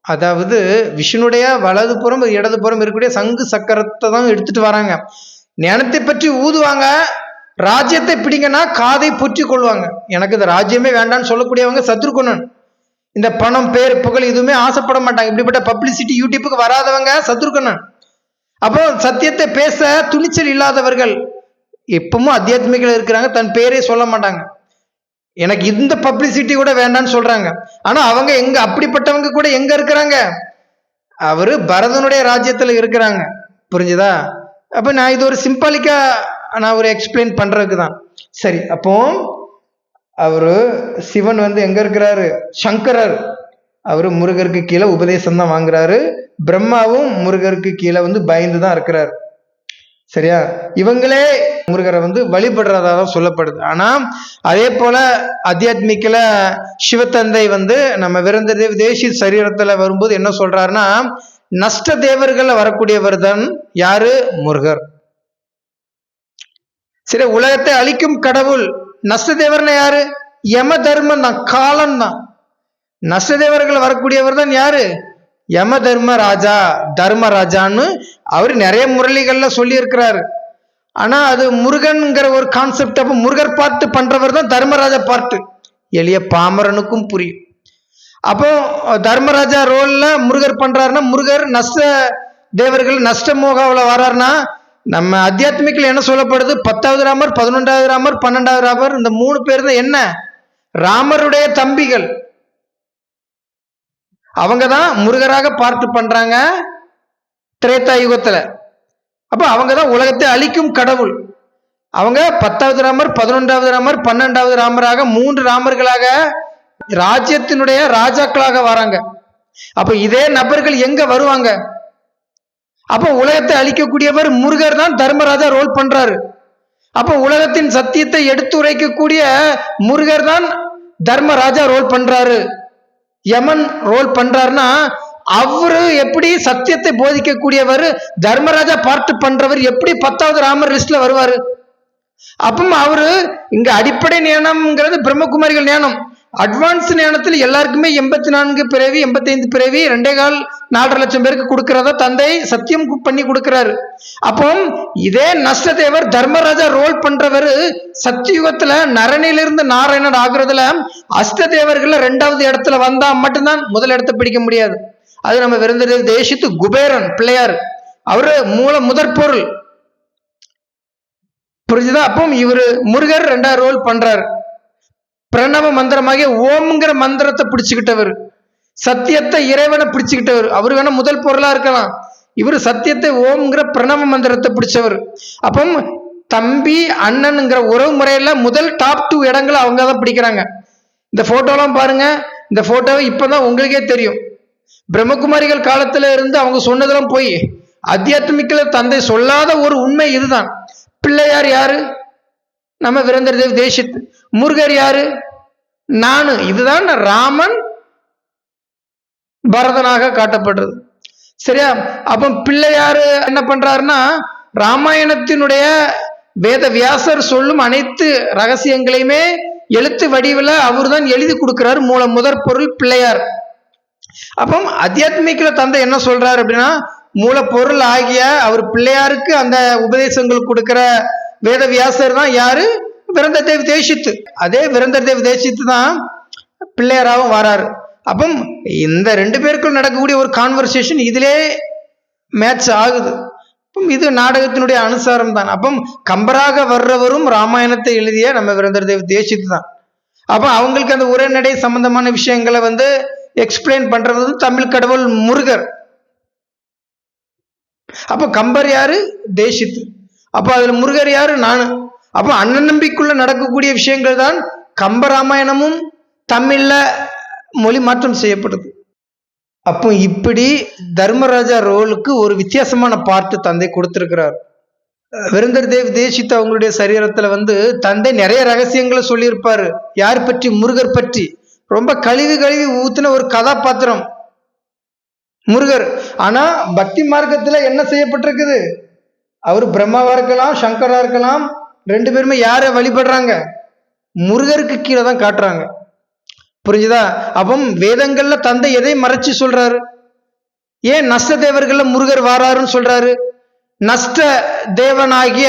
அதாவது விஷ்ணுடைய வலதுபுறம் இடதுபுறம் இருக்கக்கூடிய சங்கு சக்கரத்தை தான் எடுத்துட்டு வராங்க. ஞானத்தை பற்றி ஊதுவாங்க. ராஜ்யத்தை பிடிங்கன்னா காதை பொற்றி கொள்வாங்க. எனக்கு இந்த ராஜ்யமே வேண்டான்னு சொல்லக்கூடியவங்க சத்ருக்கண்ணன். இந்த பணம் பேர் புகழ் எதுவுமே ஆசைப்பட மாட்டாங்க. இப்படிப்பட்ட பப்ளிசிட்டி யூடியூப்புக்கு வராதவங்க சத்ருக்கண்ணன். அப்போ சத்தியத்தை பேச துணிச்சல் இல்லாதவர்கள் எப்பவும் அத்தியாத்மிகள் இருக்கிறாங்க. தன் பேரே சொல்ல மாட்டாங்க. எனக்கு இந்த பப்ளிசிட்டி கூட வேண்டான்னு சொல்றாங்க. ஆனா அவங்க எங்க அப்படிப்பட்டவங்க கூட எங்க இருக்கிறாங்க? அவரு பரதனுடைய ராஜ்யத்துல இருக்கிறாங்க. புரிஞ்சுதா? அப்ப நான் இது ஒரு சிம்பாலிக்கா நான் ஒரு எக்ஸ்பிளைன் பண்றதுக்கு தான். சரி, அப்போ அவரு சிவன் எங்க இருக்கிறாரு? சங்கரர். அவரு முருகருக்கு கீழே உபதேசம் தான் வாங்குறாரு. பிரம்மாவும் முருகருக்கு கீழே பயந்து தான் இருக்கிறாரு. சரியா? இவங்களே முருகரை வழிபடுறதா தான் சொல்லப்படுது. ஆனா அதே போல அத்தியாத்மிக்கல சிவத்தந்தை நம்ம விரந்த தேசி சரீரத்துல வரும்போது என்ன சொல்றாருன்னா, நஷ்ட தேவர்கள் வரக்கூடியவர் தான் யாரு? முருகர். சரி, உலகத்தை அழிக்கும் கடவுள். நஷ்ட தேவர்னா யாரு? யம தர்மம் தான், காலம் தான். நஷ்ட தேவர்கள் வரக்கூடியவர் தான் யாரு? யம தர்மராஜா, தர்மராஜான்னு அவரு நிறைய முரளிகள்ல சொல்லி இருக்கிறாரு. ஆனா அது முருகன்கிற ஒரு கான்செப்ட். அப்ப முருகர் பாட்டு பண்றவர் தான் தர்மராஜா பாட்டு. எளிய பாமரனுக்கும் புரியும். அப்போ தர்மராஜா ரோல்ல முருகர் பண்றாருன்னா, முருகர் நஷ்ட தேவர்கள் நஷ்ட மோகாவில் வர்றாருன்னா, நம்ம அத்தியாத்மிக்கில் என்ன சொல்லப்படுது? 10வது ராமர், 11வது ராமர், 12வது ராமர், இந்த 3 பேர் தான் என்ன? ராமருடைய தம்பிகள். அவங்க தான் முருகராக பார்த்து பண்றாங்க திரேதா யுகத்துல. அப்ப அவங்க தான் உலகத்தை அழிக்கும் கடவுள். அவங்க 10வது ராமர், 11வது ராமர், 12வது ராமராக 3 ராமர்களாக ராஜ்யத்தினுடைய ராஜாக்களாக வராங்க. அப்ப இதே நபர்கள் எங்க வருவாங்க? அப்ப உலகத்தை அழிக்கக்கூடியவர் முருகர் தான் தர்மராஜா ரோல் பண்றாரு. அப்ப உலகத்தின் சத்தியத்தை எடுத்துரைக்கக்கூடிய முருகர் தான் தர்மராஜா ரோல் பண்றாரு. யமன் ரோல் பண்றாருன்னா அவரு எப்படி சத்தியத்தை போதிக்கக்கூடியவர், தர்மராஜா பார்த்து பண்றவர் எப்படி 10வது ராமர் லிஸ்ட்ல வருவாரு? அப்ப அவரு இங்க அடிப்படை ஞானம்ங்கிறது பிரம்மகுமாரிகள் ஞானம். அட்வான்ஸ் ஞானத்தில் எல்லாருக்குமே 84 பிறவி 85 பிறவி 2.25 லட்சம் பேருக்கு கொடுக்கிறதா தந்தை சத்தியம் பண்ணி கொடுக்கிறாரு. அப்போ இதே நஷ்டதேவர் தர்மராஜா ரோல் பண்றவர் சத்தியுகத்துல நரனிலிருந்து நாராயணன் ஆகுறதுல அஷ்டதேவர்கள்ல 2வது இடத்துல வந்தா மட்டும்தான் முதல் இடத்தை பிடிக்க முடியாது. அது நம்ம விருந்த தேசித்து குபேரன் பிள்ளையார், அவரு முதற் பொருள். புரிஞ்சுதா? அப்போ இவரு முருகர் 2வது ரோல் பண்றாரு. பிரணவ மந்திரமாகிய ஓம்ங்கிற மந்திரத்தை பிடிச்சுக்கிட்டவர், சத்தியத்தை இறைவனை பிடிச்சுக்கிட்டவர். அவர் வேணா முதல் பொருளா இருக்கலாம். இவர் சத்தியத்தை ஓம்ங்கிற பிரணவ மந்திரத்தை பிடிச்சவர். அப்போ தம்பி அண்ணனுங்கிற உறவு முறையில முதல் டாப் 2 இடங்களை அவங்க தான் பிடிக்கிறாங்க. இந்த போட்டோலாம் பாருங்க. இந்த போட்டோவை இப்பதான் உங்களுக்கே தெரியும். பிரம்மகுமாரிகள் காலத்துல இருந்து அவங்க சொன்னதெல்லாம் போய் அத்தியாத்மிக்கல தந்தை சொல்லாத ஒரு உண்மை இதுதான். பிள்ளையார் யாரு? நம்ம விரந்த தேசித்து. முருகர் யாரு? நானு. இதுதான் ராமன் பரதனாக காட்டப்படுறது. சரியா? அப்ப பிள்ளையாரு என்ன பண்றாருன்னா, ராமாயணத்தினுடைய வேத வியாசர் சொல்லும் அனைத்து ரகசியங்களையுமே எழுத்து வடிவில் அவர் தான் எழுதி கொடுக்கிறார். முதற் பொருள் பிள்ளையார். அப்போ அத்தியாத்மிக்கில தந்தை என்ன சொல்றாரு அப்படின்னா, மூலப்பொருள் ஆகிய அவர் பிள்ளையாருக்கு அந்த உபதேசங்கள் கொடுக்கிற வேத வியாசர் தான் யாரு? விரந்த தேவ் தேசித்து. அதே விரந்த தேவ் தேசித்து தான் பிள்ளையாராகவும் வராரு. அப்போ இந்த 2 பேருக்குள் நடக்கக்கூடிய ஒரு கான்வர்சேஷன் இதிலே மேட்ச் ஆகுது. அப்போ இது நாடகத்தினுடைய அனுசாரம் தான். அப்போ கம்பராக வர்றவரும் ராமாயணத்தை எழுதிய நம்ம வீரேந்திரதேவ் தீட்சித் தான். அப்போ அவங்களுக்கு அந்த உரைநடை சம்பந்தமான விஷயங்களை எக்ஸ்பிளைன் பண்றது தமிழ் கடவுள் முருகர். அப்போ கம்பர் யாரு? தீட்சித். அப்போ அதுல முருகர் யாரு? நானு. அப்போ அண்ணன் நம்பிக்குள்ள நடக்கக்கூடிய விஷயங்கள் தான் கம்பராமாயணமும் தமிழ்ல மொழி மாற்றம் செய்யப்படுது. அப்போ இப்படி தர்மராஜா ரோலுக்கு ஒரு வித்தியாசமான பார்ட் தந்தை கொடுத்திருக்கிறார். வீரேந்திரதேவ் தீட்சித் அவங்களுடைய சரீரத்துல தந்தை நிறைய ரகசியங்களை சொல்லியிருப்பாரு. யார் பற்றி? முருகர் பற்றி. ரொம்ப கழுவி ஊத்துன ஒரு கதாபாத்திரம் முருகர். ஆனா பக்தி மார்க்கத்துல என்ன செய்யப்பட்டிருக்குது? அவர் பிரம்மாவா இருக்கலாம், சங்கரா இருக்கலாம், 2 பேருமே யார வழிபடுறாங்க? முருகருக்கு கீழே தான் காட்டுறாங்க. புரிஞ்சுதா? அப்போ வேதங்கள்ல தந்தை எதை மறைச்சு சொல்றாரு? ஏன் நஷ்ட தேவர்கள்ல முருகர் வாராருன்னு சொல்றாரு? நஷ்ட தேவனாகிய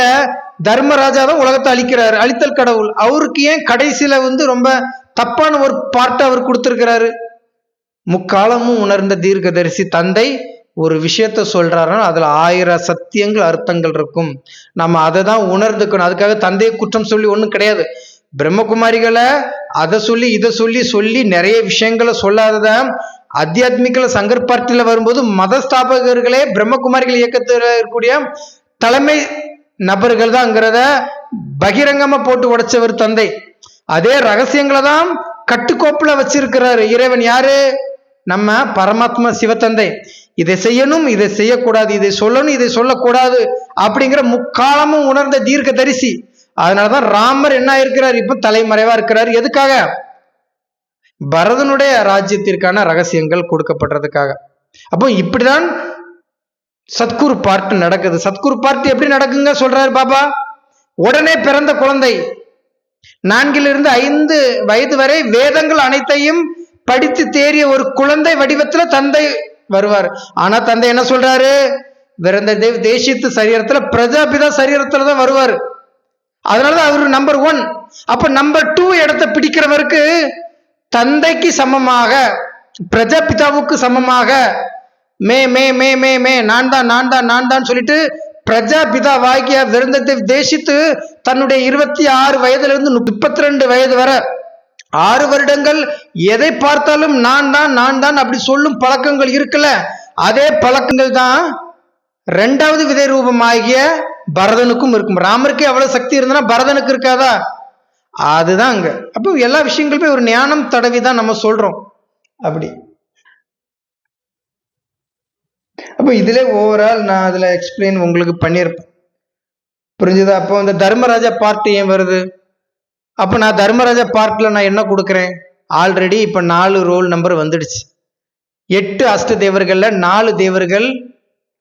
தர்மராஜா தான் உலகத்தை அழிக்கிறாரு, அழித்தல் கடவுள். அவருக்கு ஏன் கடைசியில ரொம்ப தப்பான ஒரு பார்ட்டை அவர் கொடுத்திருக்கிறாரு? முக்காலமும் உணர்ந்த தீர்க்கதரிசி தந்தை ஒரு விஷயத்த சொல்றாருன்னா அதுல 1000 சத்தியங்கள் அர்த்தங்கள் இருக்கும். நம்ம அதை தான் உணர்ந்துக்கணும். அதுக்காக தந்தையை குற்றம் சொல்லி ஒன்றும் கிடையாது. பிரம்மகுமாரிகளை அதை சொல்லி இதை சொல்லி நிறைய விஷயங்களை சொல்லாதத ஆத்தியாத்மிக சங்கர் பார்ட்டியில வரும்போது மத ஸ்தாபகர்களே பிரம்மகுமாரிகள் இயக்கத்தில் இருக்கக்கூடிய தலைமை நபர்கள் தான்ங்கிறத பகிரங்கமா போட்டு உடைச்சவர் தந்தை. அதே ரகசியங்களை தான் கட்டுக்கோப்புல வச்சிருக்கிறாரு இறைவன். யாரு? நம்ம பரமாத்மா சிவத்தந்தை. இதை செய்யணும், இதை செய்யக்கூடாது, இதை சொல்லணும், இதை சொல்லக்கூடாது அப்படிங்கிற முக்காலமும் உணர்ந்த தீர்க்க தரிசி. அதனாலதான் ராமர் என்ன இருக்கிறார்? இப்ப தலைமறைவா இருக்கிறார். எதுக்காக? பரதனுடைய ராஜ்யத்திற்கான ரகசியங்கள் கொடுக்கப்படுறதுக்காக. அப்போ இப்படிதான் சத்குரு பார்ட் நடக்குது. சத்குரு பார்ட் எப்படி நடக்குங்க சொல்றாரு பாபா. உடனே பிறந்த குழந்தை 4 to 5 வயது வரை வேதங்கள் அனைத்தையும் படித்து தேறிய ஒரு குழந்தை வடிவத்துல தந்தை வருவார். ஆனா தந்தை என்ன சொல்றாரு? வீரேந்திரதேவ் தீட்சித் சரீரத்துல பிரஜாபிதா சரீரத்துல தான் வருவார். அதனாலதான் அவரு நம்பர் 1. அப்ப நம்பர் 2 இடத்தை பிடிக்கிறவருக்கு தந்தைக்கு சமமாக, பிரஜாபிதாவுக்கு சமமாக மே மே மே மே மே நான் தான் சொல்லிட்டு பிரஜாபிதா வாக்கிய வீரேந்திரதேவ் தீட்சித் தன்னுடைய 26 வயதுல இருந்து 32 வயது வரை 6 வருடங்கள் எதை பார்த்தாலும் நான் தான் அப்படி சொல்லும் பழக்கங்கள் இருக்குல்ல, அதே பழக்கங்கள் தான் 2வது விதை ரூபமாகிய பரதனுக்கும் இருக்கும். ராமருக்கு எவ்வளவு சக்தி இருந்தனா பரதனுக்கு இருக்காதா? அதுதான் அங்க. அப்போ எல்லா விஷயங்களுமே ஒரு ஞானம் தடவி தான் நம்ம சொல்றோம். அப்படி அப்போ இதுல ஓவரால் நான் அதுல எக்ஸ்பிளைன் உங்களுக்கு பண்ணியிருப்பேன். புரிஞ்சுதா? அப்போ அந்த தர்மராஜா பார்ட் ஏன் வருது? அப்ப நான் தர்மராஜா பார்ட்ல நான் என்ன கொடுக்குறேன்? ஆல்ரெடி இப்ப 4 ரோல் நம்பர் வந்துடுச்சு. 8 அஷ்ட தேவர்கள்ல 4 தேவர்கள்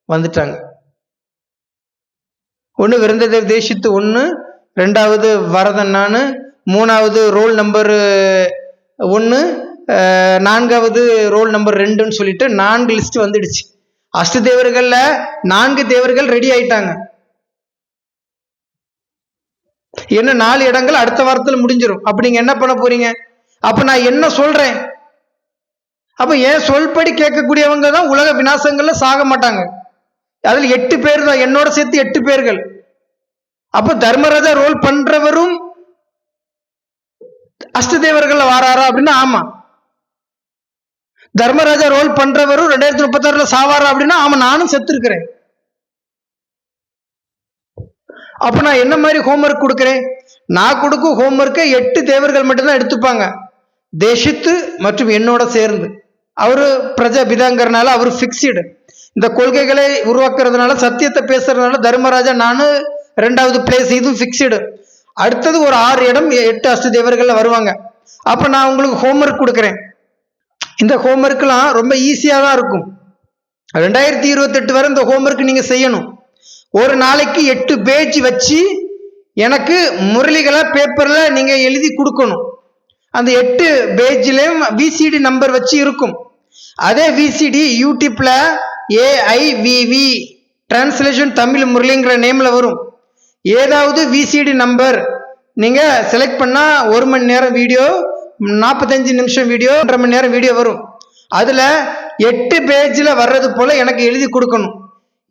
வந்துட்டாங்க. 1 வீரேந்திரதேவ் தீட்சித், 1 2வது வரதன் நானு, 3வது ரோல் நம்பர் 1, 4வது ரோல் நம்பர் 2ன்னு சொல்லிட்டு 4 லிஸ்ட் வந்துடுச்சு. அஷ்ட தேவர்கள்ல 4 தேவர்கள் ரெடி ஆயிட்டாங்க. என்ன 4 இடங்கள் அடுத்த வாரத்தில் முடிஞ்சிடும். அப்ப நீங்க என்ன பண்ண போறீங்க? அப்ப நான் என்ன சொல்றேன்? அப்ப ஏன் சொல்படி கேட்கக்கூடியவங்க தான் உலக விநாசங்கள்ல சாக மாட்டாங்க. அதுல 8 பேர் தான், என்னோட சேர்த்து 8 பேர்கள். அப்ப தர்மராஜா ரோல் பண்றவரும் அஷ்டதேவர்கள் வாராரா அப்படின்னா ஆமா. தர்மராஜா ரோல் பண்றவரும் 2036 சாவாரா அப்படின்னா ஆமா, நானும் செத்து இருக்கிறேன். அப்ப நான் என்ன மாதிரி ஹோம்ஒர்க் கொடுக்கிறேன்? நான் கொடுக்கும் ஹோம்ஒர்க்கை 8 தேவர்கள் மட்டும்தான் எடுத்துப்பாங்க. தீட்சித் மற்றும் என்னோட சேர்ந்து. அவரு பிரஜாபிதாங்கிறதுனால அவரு பிக்ஸ்டு. இந்த கொள்கைகளை உருவாக்குறதுனால, சத்தியத்தை பேசுறதுனால தர்மராஜா நானு 2வது பிளேஸ், இதுவும் பிக்ஸ்டு. அடுத்தது ஒரு 6 இடம் 8 அஷ்ட தேவர்கள் வருவாங்க. அப்ப நான் உங்களுக்கு ஹோம்ஒர்க் கொடுக்குறேன். இந்த ஹோம்ஒர்க்லாம் ரொம்ப ஈஸியா தான் இருக்கும். 2028 வரை இந்த ஹோம்ஒர்க் நீங்க செய்யணும். ஒரு நாளைக்கு 8 பேஜ் வச்சு எனக்கு முரளிகளை பேப்பர்ல நீங்க எழுதி கொடுக்கணும். அந்த 8 பேஜ்லயும் விசிடி நம்பர் வச்சு இருக்கும். அதே விசிடி யூடியூப்ல AIVV டிரான்ஸ்லேஷன் தமிழ் முரளிங்கிற நேம்ல வரும். ஏதாவது விசிடி நம்பர் நீங்க செலக்ட் பண்ணா 1 மணி நேரம் வீடியோ, 45 நிமிஷம் வீடியோ, 1.5 மணி நேரம் வீடியோ வரும். அதில் 8 பேஜில் வர்றது போல் எனக்கு எழுதி கொடுக்கணும்.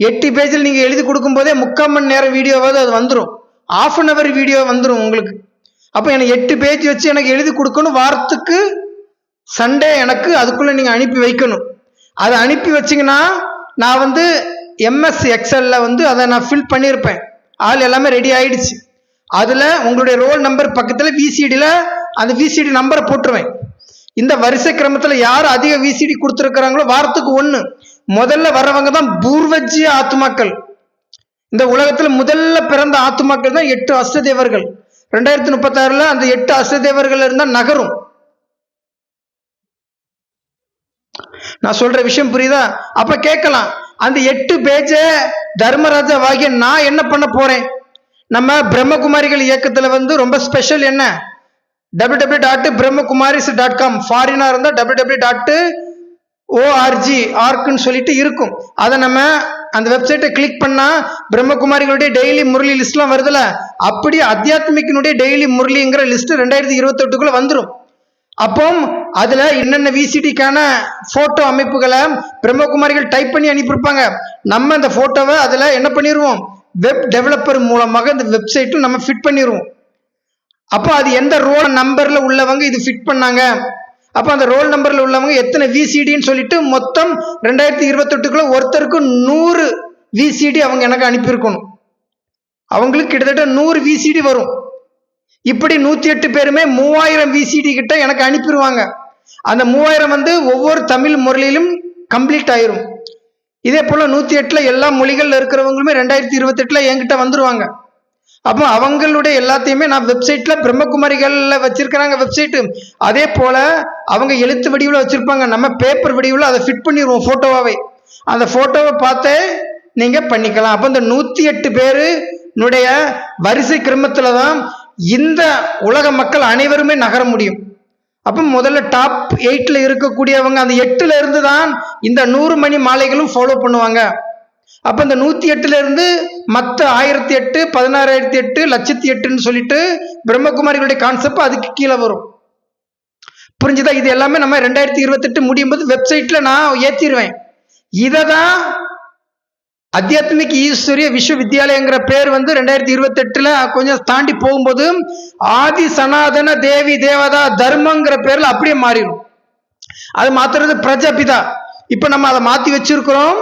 8 பேஜில் நீங்கள் எழுதி கொடுக்கும் போதே 3/4 மணி நேரம் வீடியோவாவது அது வந்துடும். 1/2 hour வீடியோ வந்துடும் உங்களுக்கு. அப்போ எனக்கு 8 பேஜ் வச்சு எனக்கு எழுதி கொடுக்கணும். வாரத்துக்கு சண்டே எனக்கு அதுக்குள்ளே நீங்கள் அனுப்பி வைக்கணும். அதை அனுப்பி வச்சிங்கன்னா நான் MS எக்ஸலில் அதை நான் ஃபில் பண்ணியிருப்பேன். ஆள் எல்லாமே ரெடி ஆயிடுச்சு. அதில் உங்களுடைய ரோல் நம்பர் பக்கத்தில் VCDயில் அந்த VCD நம்பரை போட்டுருவேன். இந்த வரிசை கிரமத்தில் யார் அதிக VCD கொடுத்துருக்கிறாங்களோ வாரத்துக்கு 1 முதல்ல வர்றவங்க தான் பூர்வஜ்ய ஆத்துமாக்கள். இந்த உலகத்தில் முதல்ல பிறந்த ஆத்துமாக்கள் தான் 8 அஷ்டதேவர்கள். 2036 அந்த 8 அஷ்டதேவர்கள் இருந்தால் நகரும். நான் சொல்ற விஷயம் புரியுதா? அப்ப கேட்கலாம், அந்த 8 பேஜ தர்மராஜாவாகிய நான் என்ன பண்ண போறேன்? நம்ம பிரம்மகுமாரிகள் இயக்கத்துல ரொம்ப ஸ்பெஷல் என்ன, www.brahmakumaris.com, ஃபாரினா இருந்தா www.org சொல்லிட்டு இருக்கும். அதை நம்ம அந்த வெப்சைட்டை கிளிக் பண்ணா பிரம்மகுமாரிகளுடைய டெய்லி முரளி லிஸ்ட்லாம் வருதுல, அப்படி அத்தியாத்மிக்கினுடைய டெய்லி முரளிங்கிற லிஸ்ட் 2028 வந்துடும். அப்போ அதுல என்னென்ன VCDக்கான போட்டோ அமைப்புகளை பிரம்மகுமாரிகள் டைப் பண்ணி அனுப்பியிருப்பாங்க. நம்ம அந்த போட்டோவை அதுல என்ன பண்ணிடுவோம், வெப் டெவலப்பர் மூலமாக இந்த வெப்சைட்டும் நம்ம ஃபிட் பண்ணிடுவோம். அப்போ அது எந்த ரோல் நம்பர்ல உள்ளவங்க இது ஃபிட் பண்ணாங்க, அப்போ அந்த ரோல் நம்பர்ல உள்ளவங்க எத்தனை VCDன்னு சொல்லிட்டு மொத்தம் 2028 ஒருத்தருக்கு 100 VCD அவங்க எனக்கு அனுப்பியிருக்கணும். அவங்களுக்கு கிட்டத்தட்ட 100 VCD வரும். இப்படி 108 பேருமே 3000 VCD கிட்ட எனக்கு அனுப்பிடுவாங்க. அந்த 3000 ஒவ்வொரு தமிழ் முறையிலும் கம்ப்ளீட் ஆயிரும். இதே போல 108 எல்லா மொழிகள்ல இருக்கிறவங்களுமே 2028 என்கிட்ட வந்துருவாங்க. அப்போ அவங்களுடைய எல்லாத்தையுமே நான் வெப்சைட்ல பிரம்மகுமாரிகள்ல வச்சிருக்கிறாங்க வெப்சைட். அதே போல அவங்க எழுத்து வடிவில் வச்சிருப்பாங்க, நம்ம பேப்பர் வடிவில் அதை ஃபிட் பண்ணிடுவோம் போட்டோவாவே. அந்த போட்டோவை பார்த்தே நீங்க பண்ணிக்கலாம். அப்போ இந்த 108 பேருடைய வரிசை கிரமத்துல தான் இந்த உலக மக்கள் அனைவருமே நகர முடியும். அப்ப முதல்ல டாப் 8ல இருக்கக்கூடியவங்க அந்த 8ல இருந்து தான் இந்த 100 மணி மாலைகளும் ஃபாலோ பண்ணுவாங்க. அப்ப இந்த 108ல இருந்து மற்ற 1008, 16008, 1,08,000 சொல்லிட்டு பிரம்மகுமாரிகளுடைய கான்செப்ட் அதுக்கு கீழே வரும். புரிஞ்சுதா? இது எல்லாமே நம்ம 2028 முடியும் போது வெப்சைட்ல நான் ஏற்றிடுவேன். இதை தான் அத்தியாத்மிக் ஈஸ்வரிய விஸ்வவித்யாலயங்கிற பேர் 2028 கொஞ்சம் தாண்டி போகும்போது ஆதி சனாதன தேவி தேவதா தர்மங்கிற பேர்ல அப்படியே மாறிடும். அது மாத்துறது பிரஜாபிதா. இப்ப நம்ம அதை மாத்தி வச்சிருக்கிறோம்.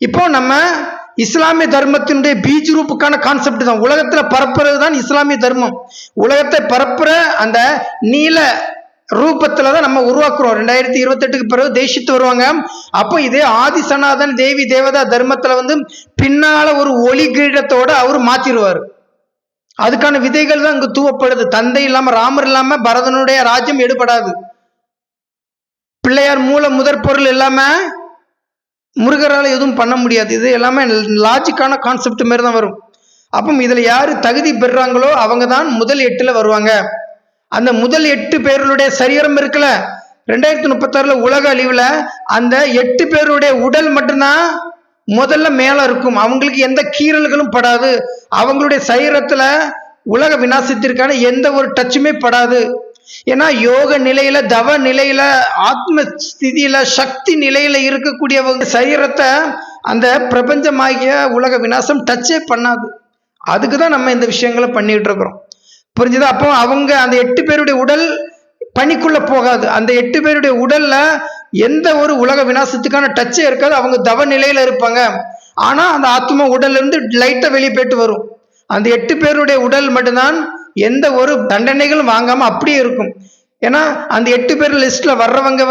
இப்போ நம்ம இஸ்லாமிய தர்மத்தினுடைய பீஜ் ரூப்புக்கான கான்செப்ட் தான் உலகத்துல பரப்புறது தான் இஸ்லாமிய தர்மம். உலகத்தை பரப்புற அந்த நீல ரூபத்துல தான் நம்ம உருவாக்குறோம். 2028 பிறகு தேசித்து வருவாங்க. அப்போ இதே ஆதி சனாதன் தேவி தேவதா தர்மத்துல பின்னால ஒரு ஒளி கிரீடத்தோட அவரு மாத்திருவாரு. அதுக்கான விதைகள் தான் இங்கு தூவப்படுது. தந்தை இல்லாம ராமர் இல்லாம பரதனுடைய ராஜ்யம் எடுபடாது. பிள்ளையார் மூல முதற் பொருள் இல்லாம முருகரால எதுவும் பண்ண முடியாது. இது எல்லாமே லாஜிக்கான கான்செப்ட் மாதிரி தான் வரும். அப்போ இதுல யாரு தகுதி பெறாங்களோ அவங்க தான் முதல் 8ல வருவாங்க. அந்த முதல் 8 பேருடைய சரீரம் இருக்குல்ல, 2036 உலக அழிவுல அந்த 8 பேருடைய உடல் மட்டும்தான் முதல்ல மேல இருக்கும். அவங்களுக்கு எந்த கீறல்களும் படாது. அவங்களுடைய சரீரத்துல உலக விநாசத்திற்கான எந்த ஒரு டச்சுமே படாது. ஏன்னா யோக நிலையில, தவ நிலையில, ஆத்ம ஸ்திதியில, சக்தி நிலையில இருக்கக்கூடியவங்க சரீரத்தை அந்த பிரபஞ்சமாகிய உலக விநாசம் டச்சே பண்ணாது. அதுக்குதான் நம்ம இந்த விஷயங்களை பண்ணிட்டு இருக்கிறோம். புரிஞ்சுதா? அப்போ அவங்க அந்த 8 பேருடைய உடல் பனிக்குள்ள போகாது. அந்த 8 பேருடைய உடல்ல எந்த ஒரு உலக விநாசத்துக்கான டச்சே இருக்காது. அவங்க தவ நிலையில இருப்பாங்க. ஆனா அந்த ஆத்மா உடல்ல இருந்து லைட்டா வெளியே போயிட்டு வரும். அந்த 8 பேருடைய உடல் மட்டும்தான் எந்த ஒரு தண்டனைகளும் வாங்காம அப்படியே இருக்கும். ஏன்னா அந்த 8 பேர் லிஸ்ட்ல வர்றவங்க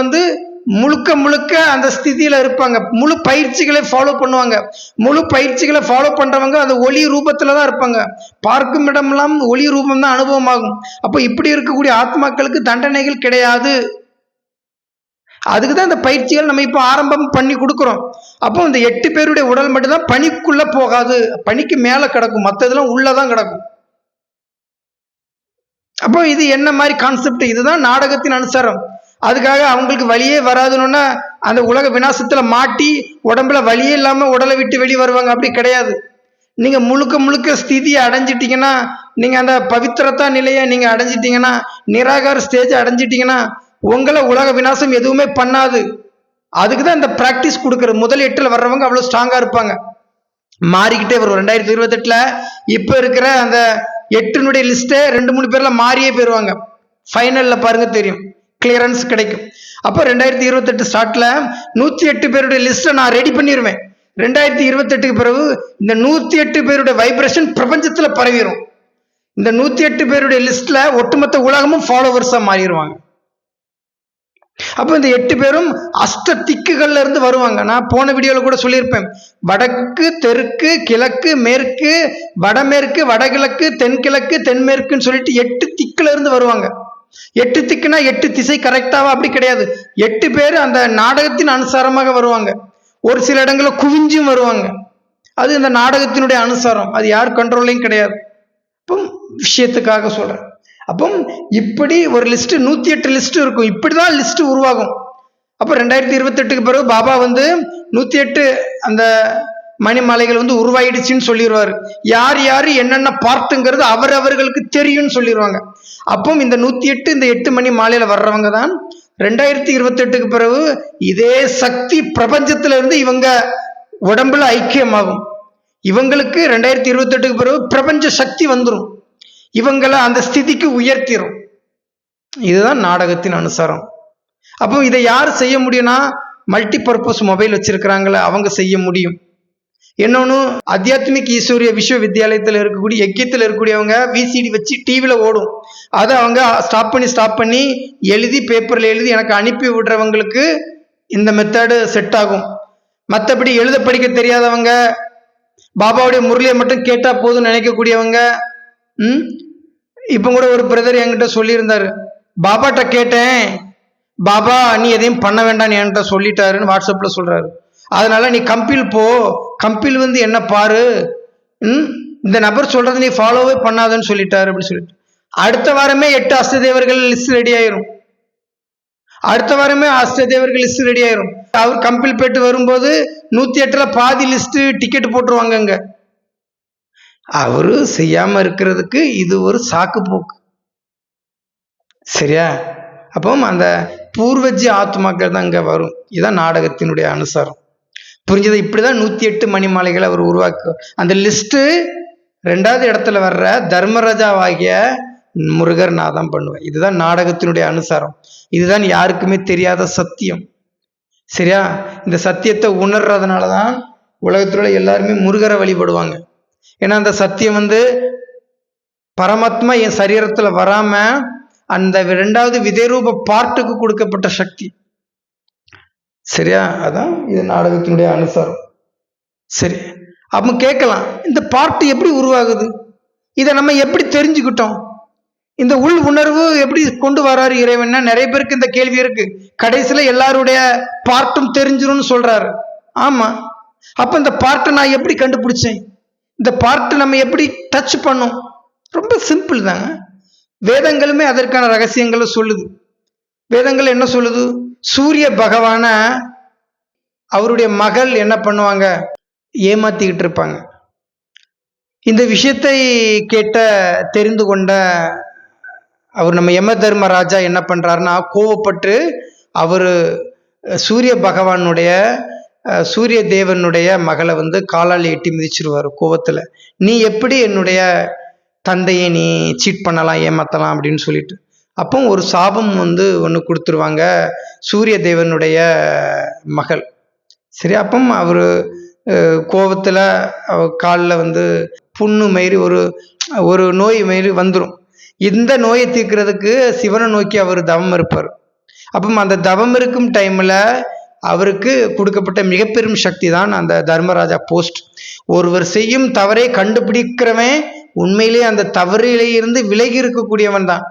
முழுக்க முழுக்க அந்த ஸ்திதியில இருப்பாங்க. முழு பயிற்சிகளை ஃபாலோ பண்ணுவாங்க. முழு பயிற்சிகளை ஃபாலோ பண்றவங்க அந்த ஒளி ரூபத்துலதான் இருப்பாங்க. பார்க்கும் இடமெல்லாம் ஒளி ரூபம் தான் அனுபவம் ஆகும். அப்போ இப்படி இருக்கக்கூடிய ஆத்மாக்களுக்கு தண்டனைகள் கிடையாது. அதுக்குதான் இந்த பயிற்சிகள் நம்ம இப்போ ஆரம்பம் பண்ணி கொடுக்குறோம். அப்போ இந்த 8 பேருடைய உடல் மட்டும்தான் பனிக்குள்ள போகாது. பனிக்கு மேல கிடக்கும், மற்றதெல்லாம் உள்ளதான் கிடக்கும். அப்போ இது என்ன மாதிரி கான்செப்ட்? இதுதான் நாடகத்தின் அனுசாரம். அதுக்காக அவங்களுக்கு வழியே வராதுன்னா அந்த உலக விநாசத்துல மாட்டி உடம்புல வழியே இல்லாம உடலை விட்டு வெளியே வருவாங்க, அப்படி கிடையாது. நீங்க முழுக்க முழுக்க ஸ்திதியை அடைஞ்சிட்டீங்கன்னா, நீங்க அந்த பவித்திரத்தா நிலையை நீங்க அடைஞ்சிட்டீங்கன்னா, நிராகார ஸ்டேஜ் அடைஞ்சிட்டீங்கன்னா, உங்களை உலக விநாசம் எதுவுமே பண்ணாது. அதுக்குதான் இந்த பிராக்டிஸ் கொடுக்கறது. முதல் 8ல் வர்றவங்க அவ்வளவு ஸ்ட்ராங்கா இருப்பாங்க. மாறிக்கிட்டே வரும். 2028ல் இப்ப இருக்கிற அந்த 8னுடைய லிஸ்டே 2-3 பேர்ல மாறியே போயிருவாங்க. ஃபைனல்ல பாருங்க தெரியும், கிளியரன்ஸ் கிடைக்கும். அப்போ 2028 ஸ்டார்ட்ல 108 பேருடைய லிஸ்ட்டை நான் ரெடி பண்ணிடுவேன். 2028க்கு பிறகு இந்த 108 பேருடைய வைப்ரேஷன் பிரபஞ்சத்துல பரவிடும். இந்த 108 பேருடைய லிஸ்ட்ல ஒட்டுமொத்த உலகமும் ஃபாலோவர்ஸா மாறிடுவாங்க. அப்ப இந்த 8 பேரும் அஷ்ட திக்குகள்ல இருந்து வருவாங்க. நான் போன வீடியோல கூட சொல்லியிருப்பேன், வடக்கு, தெற்கு, கிழக்கு, மேற்கு, வடமேற்கு, வடகிழக்கு, தென்கிழக்கு, தென்மேற்குன்னு சொல்லிட்டு 8 திக்குல இருந்து வருவாங்க. 8 திக்குனா 8 திசை கரெக்டாவா? அப்படி கிடையாது. 8 பேர் அந்த நாடகத்தின் அனுசாரமாக வருவாங்க. ஒரு சில இடங்களில் குவிஞ்சும் வருவாங்க. அது இந்த நாடகத்தினுடைய அனுசாரம், அது யார் கண்ட்ரோலையும் கிடையாது. அப்போ விஷயத்துக்காக சொல்றேன். அப்போ இப்படி ஒரு லிஸ்ட் 108 லிஸ்ட் இருக்கும். இப்படிதான் லிஸ்ட் உருவாகும். அப்போ 2028க்கு பிறகு பாபா 108 அந்த மணிமாலைகள் உருவாயிடுச்சுன்னு சொல்லிடுவாரு. யார் யாரு என்னென்ன பார்ட்டுங்கிறது அவர்களுக்கு தெரியும்னு சொல்லிடுவாங்க. அப்போ இந்த 108 இந்த 8 மணி மாலையில வர்றவங்க தான் 2028க்கு பிறகு இதே சக்தி பிரபஞ்சத்துல இருந்து இவங்க உடம்புல ஐக்கியமாகும். இவங்களுக்கு 2028க்கு பிறகு பிரபஞ்ச சக்தி வந்துடும். இவங்களை அந்த ஸ்திதிக்கு உயர்த்திடும். இதுதான் நாடகத்தின் அனுசாரம். அப்போ இதை யார் செய்ய முடியும்னா, மல்டி பர்பஸ் மொபைல் வச்சிருக்கிறாங்களே அவங்க செய்ய முடியும். இன்னொன்று, ஆத்தியாத்மிக் ஈஸ்வரிய விஸ்வவித்யாலயத்தில் இருக்கக்கூடிய யக்கியத்தில் இருக்கக்கூடியவங்க விசிடி வச்சு டிவியில் ஓடும். அதை அவங்க ஸ்டாப் பண்ணி எழுதி பேப்பரில் எழுதி எனக்கு அனுப்பி விடுறவங்களுக்கு இந்த மெத்தடு செட் ஆகும். மற்றபடி எழுத படிக்க தெரியாதவங்க, பாபாவுடைய முரளியை மட்டும் கேட்டால் போதும் நினைக்கக்கூடியவங்க, இப்போ கூட ஒரு பிரதர் என்கிட்ட சொல்லியிருந்தாரு, பாபாட்ட கேட்டேன், பாபா நீ எதையும் பண்ண வேண்டாம்னு என்கிட்ட சொல்லிட்டாருன்னு வாட்ஸ்அப்பில் சொல்கிறாரு. அதனால நீ கம்பில் போ, கம்பில் என்ன பாரு, இந்த நபர் சொல்றது நீ ஃபாலோவே பண்ணாதன்னு சொல்லிட்டாரு அப்படின்னு சொல்லிட்டு, அடுத்த வாரமே 8 அஷ்டதேவர்கள் லிஸ்ட் ரெடி ஆயிரும். அடுத்த வாரமே அஷ்டதேவர்கள் லிஸ்ட் ரெடி ஆயிரும். அவர் கம்பில் போயிட்டு வரும்போது 108ல் பாதி லிஸ்ட் டிக்கெட் போட்டுருவாங்க. அங்க அவரு செய்யாம இருக்கிறதுக்கு இது ஒரு சாக்கு போக்கு. சரியா? அப்போ அந்த பூர்வஜி ஆத்மாக்கள் தான் அங்க வரும். இதுதான் நாடகத்தினுடைய அனுசாரம். புரிஞ்சது? இப்படிதான் 108 மணிமாலைகளை அவர் உருவாக்கு. அந்த லிஸ்ட் 2வது இடத்துல வர்ற தர்மராஜாவாகிய முருகர் நான் தான் பண்ணுவேன். இதுதான் நாடகத்தினுடைய அனுசாரம். இதுதான் யாருக்குமே தெரியாத சத்தியம். சரியா? இந்த சத்தியத்தை உணர்றதுனாலதான் உலகத்துல எல்லாருமே முருகரை வழிபடுவாங்க. ஏன்னா அந்த சத்தியம் பரமாத்மா என் சரீரத்துல வராம அந்த 2வது விதைரூப பார்ட்டுக்கு கொடுக்கப்பட்ட சக்தி. சரியா? அதான் இது நாடகத்தினுடைய அனுசாரம். சரி, அப்ப கேட்கலாம், இந்த பார்ட் எப்படி உருவாகுது? இதை நம்ம எப்படி தெரிஞ்சுக்கிட்டோம்? இந்த உள் உணர்வு எப்படி கொண்டு வராரு இறைவன்? நிறைய பேருக்கு இந்த கேள்வி இருக்கு. கடைசியில எல்லாருடைய பார்ட்டும் தெரிஞ்சிரும்னு சொல்றாரு. ஆமா, அப்ப இந்த பார்ட்டை நான் எப்படி கண்டுபிடிச்சேன்? இந்த பார்ட் நம்ம எப்படி டச் பண்ணோம்? ரொம்ப சிம்பிள் தாங்க. வேதங்களுமே அதற்கான ரகசியங்களை சொல்லுது. வேதங்கள் என்ன சொல்லுது? சூரிய பகவான அவருடைய மகள் என்ன பண்ணுவாங்க? ஏமாத்திக்கிட்டு இருப்பாங்க. இந்த விஷயத்தை கேட்ட தெரிந்து கொண்ட அவர் நம்ம யம தர்மராஜா என்ன பண்றாருன்னா, கோவப்பட்டு அவரு சூரிய பகவானுடைய சூரிய தேவனுடைய மகளை காலால் எட்டி மிதிச்சிருவாரு கோவத்துல. நீ எப்படி என்னுடைய தந்தையை நீ சீட் பண்ணலாம், ஏமாத்தலாம் அப்படின்னு சொல்லிட்டு. அப்போ ஒரு சாபம் ஒன்று கொடுத்துருவாங்க சூரிய தேவனுடைய மகள். சரி, அப்போ அவரு கோவத்துல காலில் புண்ணு மாரி ஒரு நோய் மாரி வந்துடும். இந்த நோயை தீர்க்கிறதுக்கு சிவனை நோக்கி அவர் தவம் இருப்பார். அப்போ அந்த தவம் இருக்கும் டைம்ல அவருக்கு கொடுக்கப்பட்ட மிக பெரும் சக்தி தான் அந்த தர்மராஜா போஸ்ட். ஒருவர் செய்யும் தவறை கண்டுபிடிக்கிறவன் உண்மையிலேயே அந்த தவறிலே இருந்து விலகி இருக்கக்கூடியவன் தான்.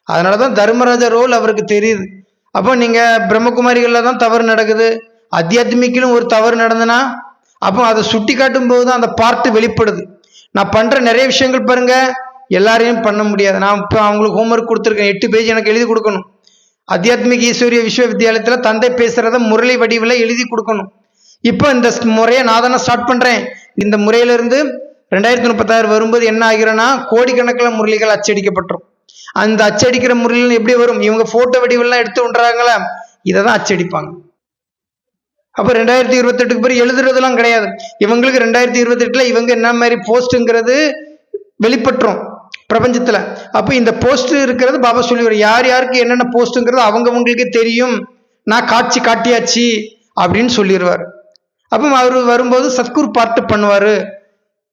அதனாலதான் தர்மராஜா ரோல் அவருக்கு தெரியுது. அப்போ நீங்க பிரம்மகுமாரிகள்ல தான் தவறு நடக்குது, ஆத்தியாத்மிக்கிலும் ஒரு தவறு நடந்ததுன்னா அப்போ அதை சுட்டி காட்டும் போது தான் அந்த பார்ட்டு வெளிப்படுது. நான் பண்ற நிறைய விஷயங்கள் பாருங்க, எல்லாரையும் பண்ண முடியாது. நான் இப்போ அவங்களுக்கு ஹோம்ஒர்க் கொடுத்துருக்கேன், 8 பேஜ் எனக்கு எழுதி கொடுக்கணும். ஆத்தியாத்மிக் ஈஸ்வரிய விஸ்வவித்யாலயத்துல தந்தை பேசுறத முரளி வடிவில் எழுதி கொடுக்கணும். இப்போ இந்த முறையை நான் தானே ஸ்டார்ட் பண்றேன். இந்த முறையிலிருந்து 2036 வரும்போது என்ன ஆகிறோன்னா கோடிக்கணக்கில் முரளிகள் அச்சடிக்கப்பட்டுரும். அந்த அச்சடிக்கிற முரளிகள் எப்படி வரும்? இவங்க போட்டோ வடிவெல்லாம் எடுத்து விடுறாங்களா, இதை தான் அச்சடிப்பாங்க. அப்போ 2028க்கு பிறகு எழுதுறதுலாம் கிடையாது. இவங்களுக்கு 2028ல் இவங்க என்ன மாதிரி போஸ்ட்டுங்கிறது வெளிப்பட்டுரும் பிரபஞ்சத்தில். அப்போ இந்த போஸ்ட் இருக்கிறது பாபா சொல்லிடுவார், யார் யாருக்கு என்னென்ன போஸ்ட்டுங்கிறது அவங்கவுங்களுக்கே தெரியும், நான் காட்சி காட்டியாச்சு அப்படின்னு சொல்லிடுவார். அப்போ அவர் வரும்போது சத்குரு பார்ட்டு பண்ணுவார்.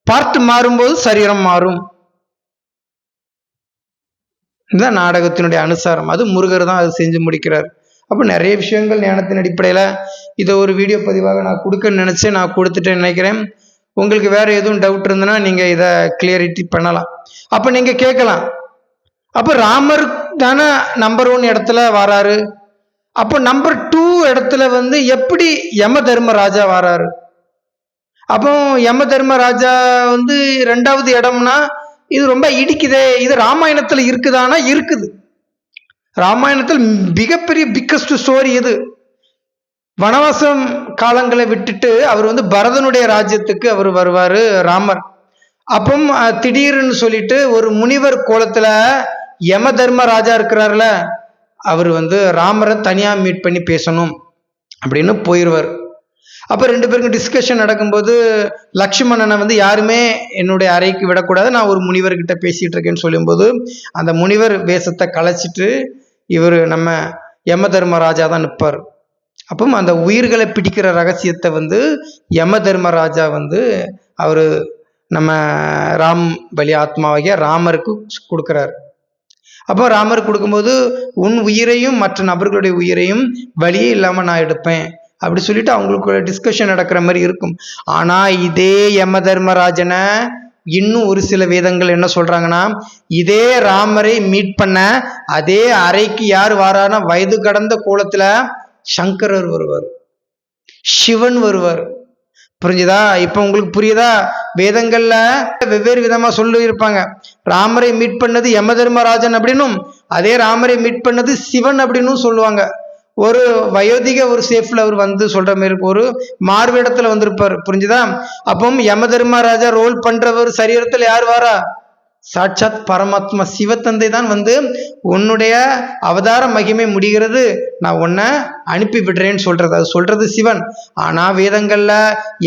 பார்ட்டு மாறும்போது சரீரம் மாறும். இதுதான் நாடகத்தினுடைய அனுசாரம். அது முருகர் தான் அது செஞ்சு முடிக்கிறார். அப்போ நிறைய விஷயங்கள் ஞானத்தின் அடிப்படையில் இதை ஒரு வீடியோ பதிவாக நான் கொடுக்கன்னு நினச்சி நான் கொடுத்துட்டேன்னு நினைக்கிறேன். உங்களுக்கு வேறு எதுவும் டவுட் இருந்ததுன்னா நீங்கள் இதை கிளியரிட்டி பண்ணலாம். அப்போ நீங்கள் கேட்கலாம், அப்போ ராமர் தானே நம்பர் 1 இடத்துல வராரு, அப்போ நம்பர் 2 இடத்துல எப்படி யம தர்மராஜா வராரு? அப்போ யம தர்மராஜா 2வது இடம்னா இது ரொம்ப இடிக்குதே, இது ராமாயணத்தில் இருக்குதானா? இருக்குது. ராமாயணத்தில் மிகப்பெரிய பிக்கஸ்ட் ஸ்டோரி இது. வனவாசம் காலங்களை விட்டுட்டு அவர் பரதனுடைய ராஜ்யத்துக்கு அவர் வருவார் ராமர். அப்போ திடீர்னு சொல்லிட்டு ஒரு முனிவர் கோலத்துல யம தர்ம ராஜா இருக்கிறார்ல, அவர் ராமரை தனியா மீட் பண்ணி பேசணும் அப்படின்னு போயிடுவார். அப்போ 2 பேருக்கும் டிஸ்கஷன் நடக்கும்போது லக்ஷ்மணனை யாருமே என்னுடைய அறைக்கு விடக்கூடாது, நான் ஒரு முனிவர்கிட்ட பேசிட்டு இருக்கேன்னு சொல்லும்போது அந்த முனிவர் வேஷத்தை கலைச்சிட்டு இவர் நம்ம யம தர்மராஜா தான் நிற்பார். அப்போ அந்த உயிர்களை பிடிக்கிற ரகசியத்தை யம தர்மராஜா அவர் நம்ம ராம் பலி ஆத்மாவாகிய ராமருக்கு கொடுக்குறாரு. அப்போ ராமர் கொடுக்கும்போது உன் உயிரையும் மற்ற நபர்களுடைய உயிரையும் வழியே இல்லாமல் நான் எடுப்பேன் அப்படி சொல்லிட்டு அவங்களுக்கு டிஸ்கஷன் நடக்கிற மாதிரி இருக்கும். ஆனால் இதே யம தர்மராஜனை இன்னும் ஒரு சில வேதங்கள் என்ன சொல்றாங்கன்னா, இதே ராமரை மீட் பண்ண அதே அறைக்கு யார் வாரானா, வயது கடந்த கோலத்துல சங்கரர் வருவார், சிவன் வருவார். புரிஞ்சுதா? இப்ப உங்களுக்கு புரியுதா? வேதங்கள்ல வெவ்வேறு விதமா சொல்லி இருப்பாங்க. ராமரை மீட் பண்ணது யம தர்மராஜன் அப்படின்னும், அதே ராமரை மீட் பண்ணது சிவன் அப்படின்னு சொல்லுவாங்க. ஒரு வயோதிக ஒரு சேஃப்ல அவர் சொல்ற மாதிரி ஒரு மார்வேடத்துல வந்திருப்பார். புரிஞ்சுதா? அப்போ யம தர்மராஜா ரோல் பண்றவர் சரீரத்துல யார் வாரா? சாட்சாத் பரமாத்மா சிவத்தந்தை தான் உன்னுடைய அவதார மகிமை முடிகிறது, நான் உன்னை அனுப்பி விடுறேன்னு சொல்றது. அது சொல்றது சிவன். ஆனா வேதங்கள்ல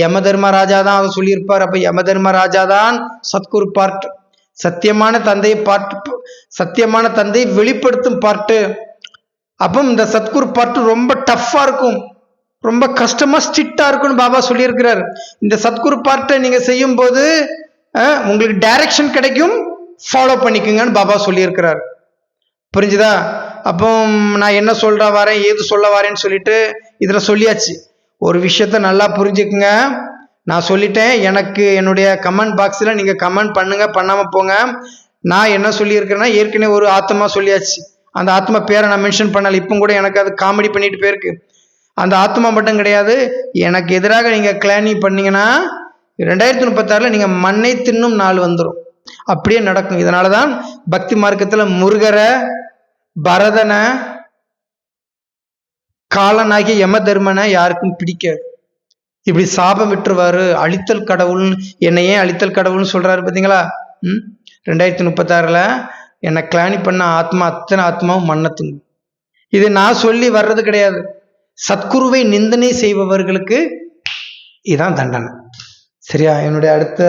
யம தர்மராஜா தான் அவர் சொல்லியிருப்பார். அப்ப யம தர்மராஜா தான் சத்குரு பார்ட், சத்தியமான தந்தை பார்ட், சத்தியமான தந்தை வெளிப்படுத்தும் பார்ட்டு. அப்போ இந்த சத்குரு பார்ட் ரொம்ப டஃப்பா இருக்கும், ரொம்ப கஷ்டமா ஸ்ட்ரிக்டா இருக்கும்னு பாபா சொல்லியிருக்கிறார். இந்த சத்குரு பார்ட்டை நீங்க செய்யும் போது உங்களுக்கு டைரக்ஷன் கிடைக்கும், ஃபாலோ பண்ணிக்கோங்கன்னு பாபா சொல்லியிருக்கிறார். புரிஞ்சுதா? அப்போ நான் என்ன சொல்ற வரேன், ஏது சொல்ல வரேன்னு சொல்லிட்டு இதுல சொல்லியாச்சு. ஒரு விஷயத்த நல்லா புரிஞ்சுக்குங்க. நான் சொல்லிட்டேன், எனக்கு என்னுடைய கமெண்ட் பாக்ஸில் நீங்கள் கமெண்ட் பண்ணுங்க, பண்ணாமல் போங்க. நான் என்ன சொல்லியிருக்கிறேன்னா, ஏற்கனவே ஒரு ஆத்மா சொல்லியாச்சு. அந்த ஆத்மா பேரை நான் மென்ஷன் பண்ணல. இப்போ கூட எனக்கு அது காமெடி பண்ணிட்டு போயிருக்கு. அந்த ஆத்மா மட்டும் கிடையாது, எனக்கு எதிராக நீங்கள் கிளானி பண்ணீங்கன்னா 2036 நீங்கள் மண்ணை தின்னும் நாள் வந்துடும். அப்படியே நடக்கும். இதனால தான் பக்தி மார்க்கத்தில் முருகரை, பரதனை, காலனாகிய யம தர்மனை யாருக்கும் பிடிக்காது. இப்படி சாபம் விட்டுருவாரு, அழித்தல் கடவுள், என்னை ஏன் அழித்தல் கடவுள்னு சொல்றாரு பார்த்தீங்களா? 2036 என்னை கிளானி பண்ண ஆத்மா அத்தனை ஆத்மாவும் மண்ணத்துங்க. இது நான் சொல்லி வர்றது கிடையாது. சத்குருவை நிந்தனை செய்பவர்களுக்கு இதான் தண்டனை. சரியா? என்னுடைய அடுத்த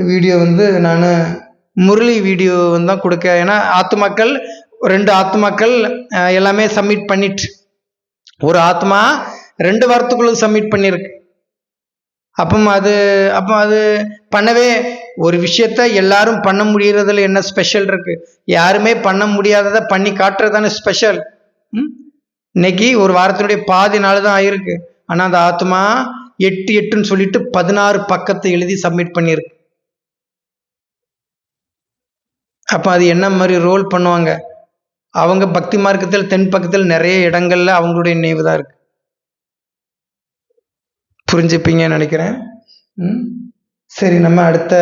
வீடியோ நான் முரளி வீடியோ தான் கொடுக்க. ஏன்னா ஆத்மாக்கள் 2 ஆத்மாக்கள் எல்லாமே சப்மிட் பண்ணிட்டு, ஒரு ஆத்மா 2 வாரத்துக்குள்ள சப்மிட் பண்ணியிருக்கு. அப்போ அது பண்ணவே, ஒரு விஷயத்த எல்லாரும் பண்ண முடியறதுல என்ன ஸ்பெஷல் இருக்கு? யாருமே பண்ண முடியாததை பண்ணி காட்டுறது தானே ஸ்பெஷல். இன்னைக்கு ஒரு வாரத்தினுடைய பாதி நாள் தான் ஆயிருக்கு. ஆனா அந்த ஆத்மா 8 சொல்லிட்டு 16 பக்கத்தை எழுதி சப்மிட் பண்ணியிருக்கு. அப்ப அது என்ன மாதிரி ரோல் பண்ணுவாங்க? அவங்க பக்தி மார்க்கத்தில் தென் பக்கத்தில் நிறைய இடங்கள்ல அவங்களுடைய நினைவு தான் இருக்கு. புரிஞ்சுப்பீங்கன்னு நினைக்கிறேன். சரி, நம்ம அடுத்த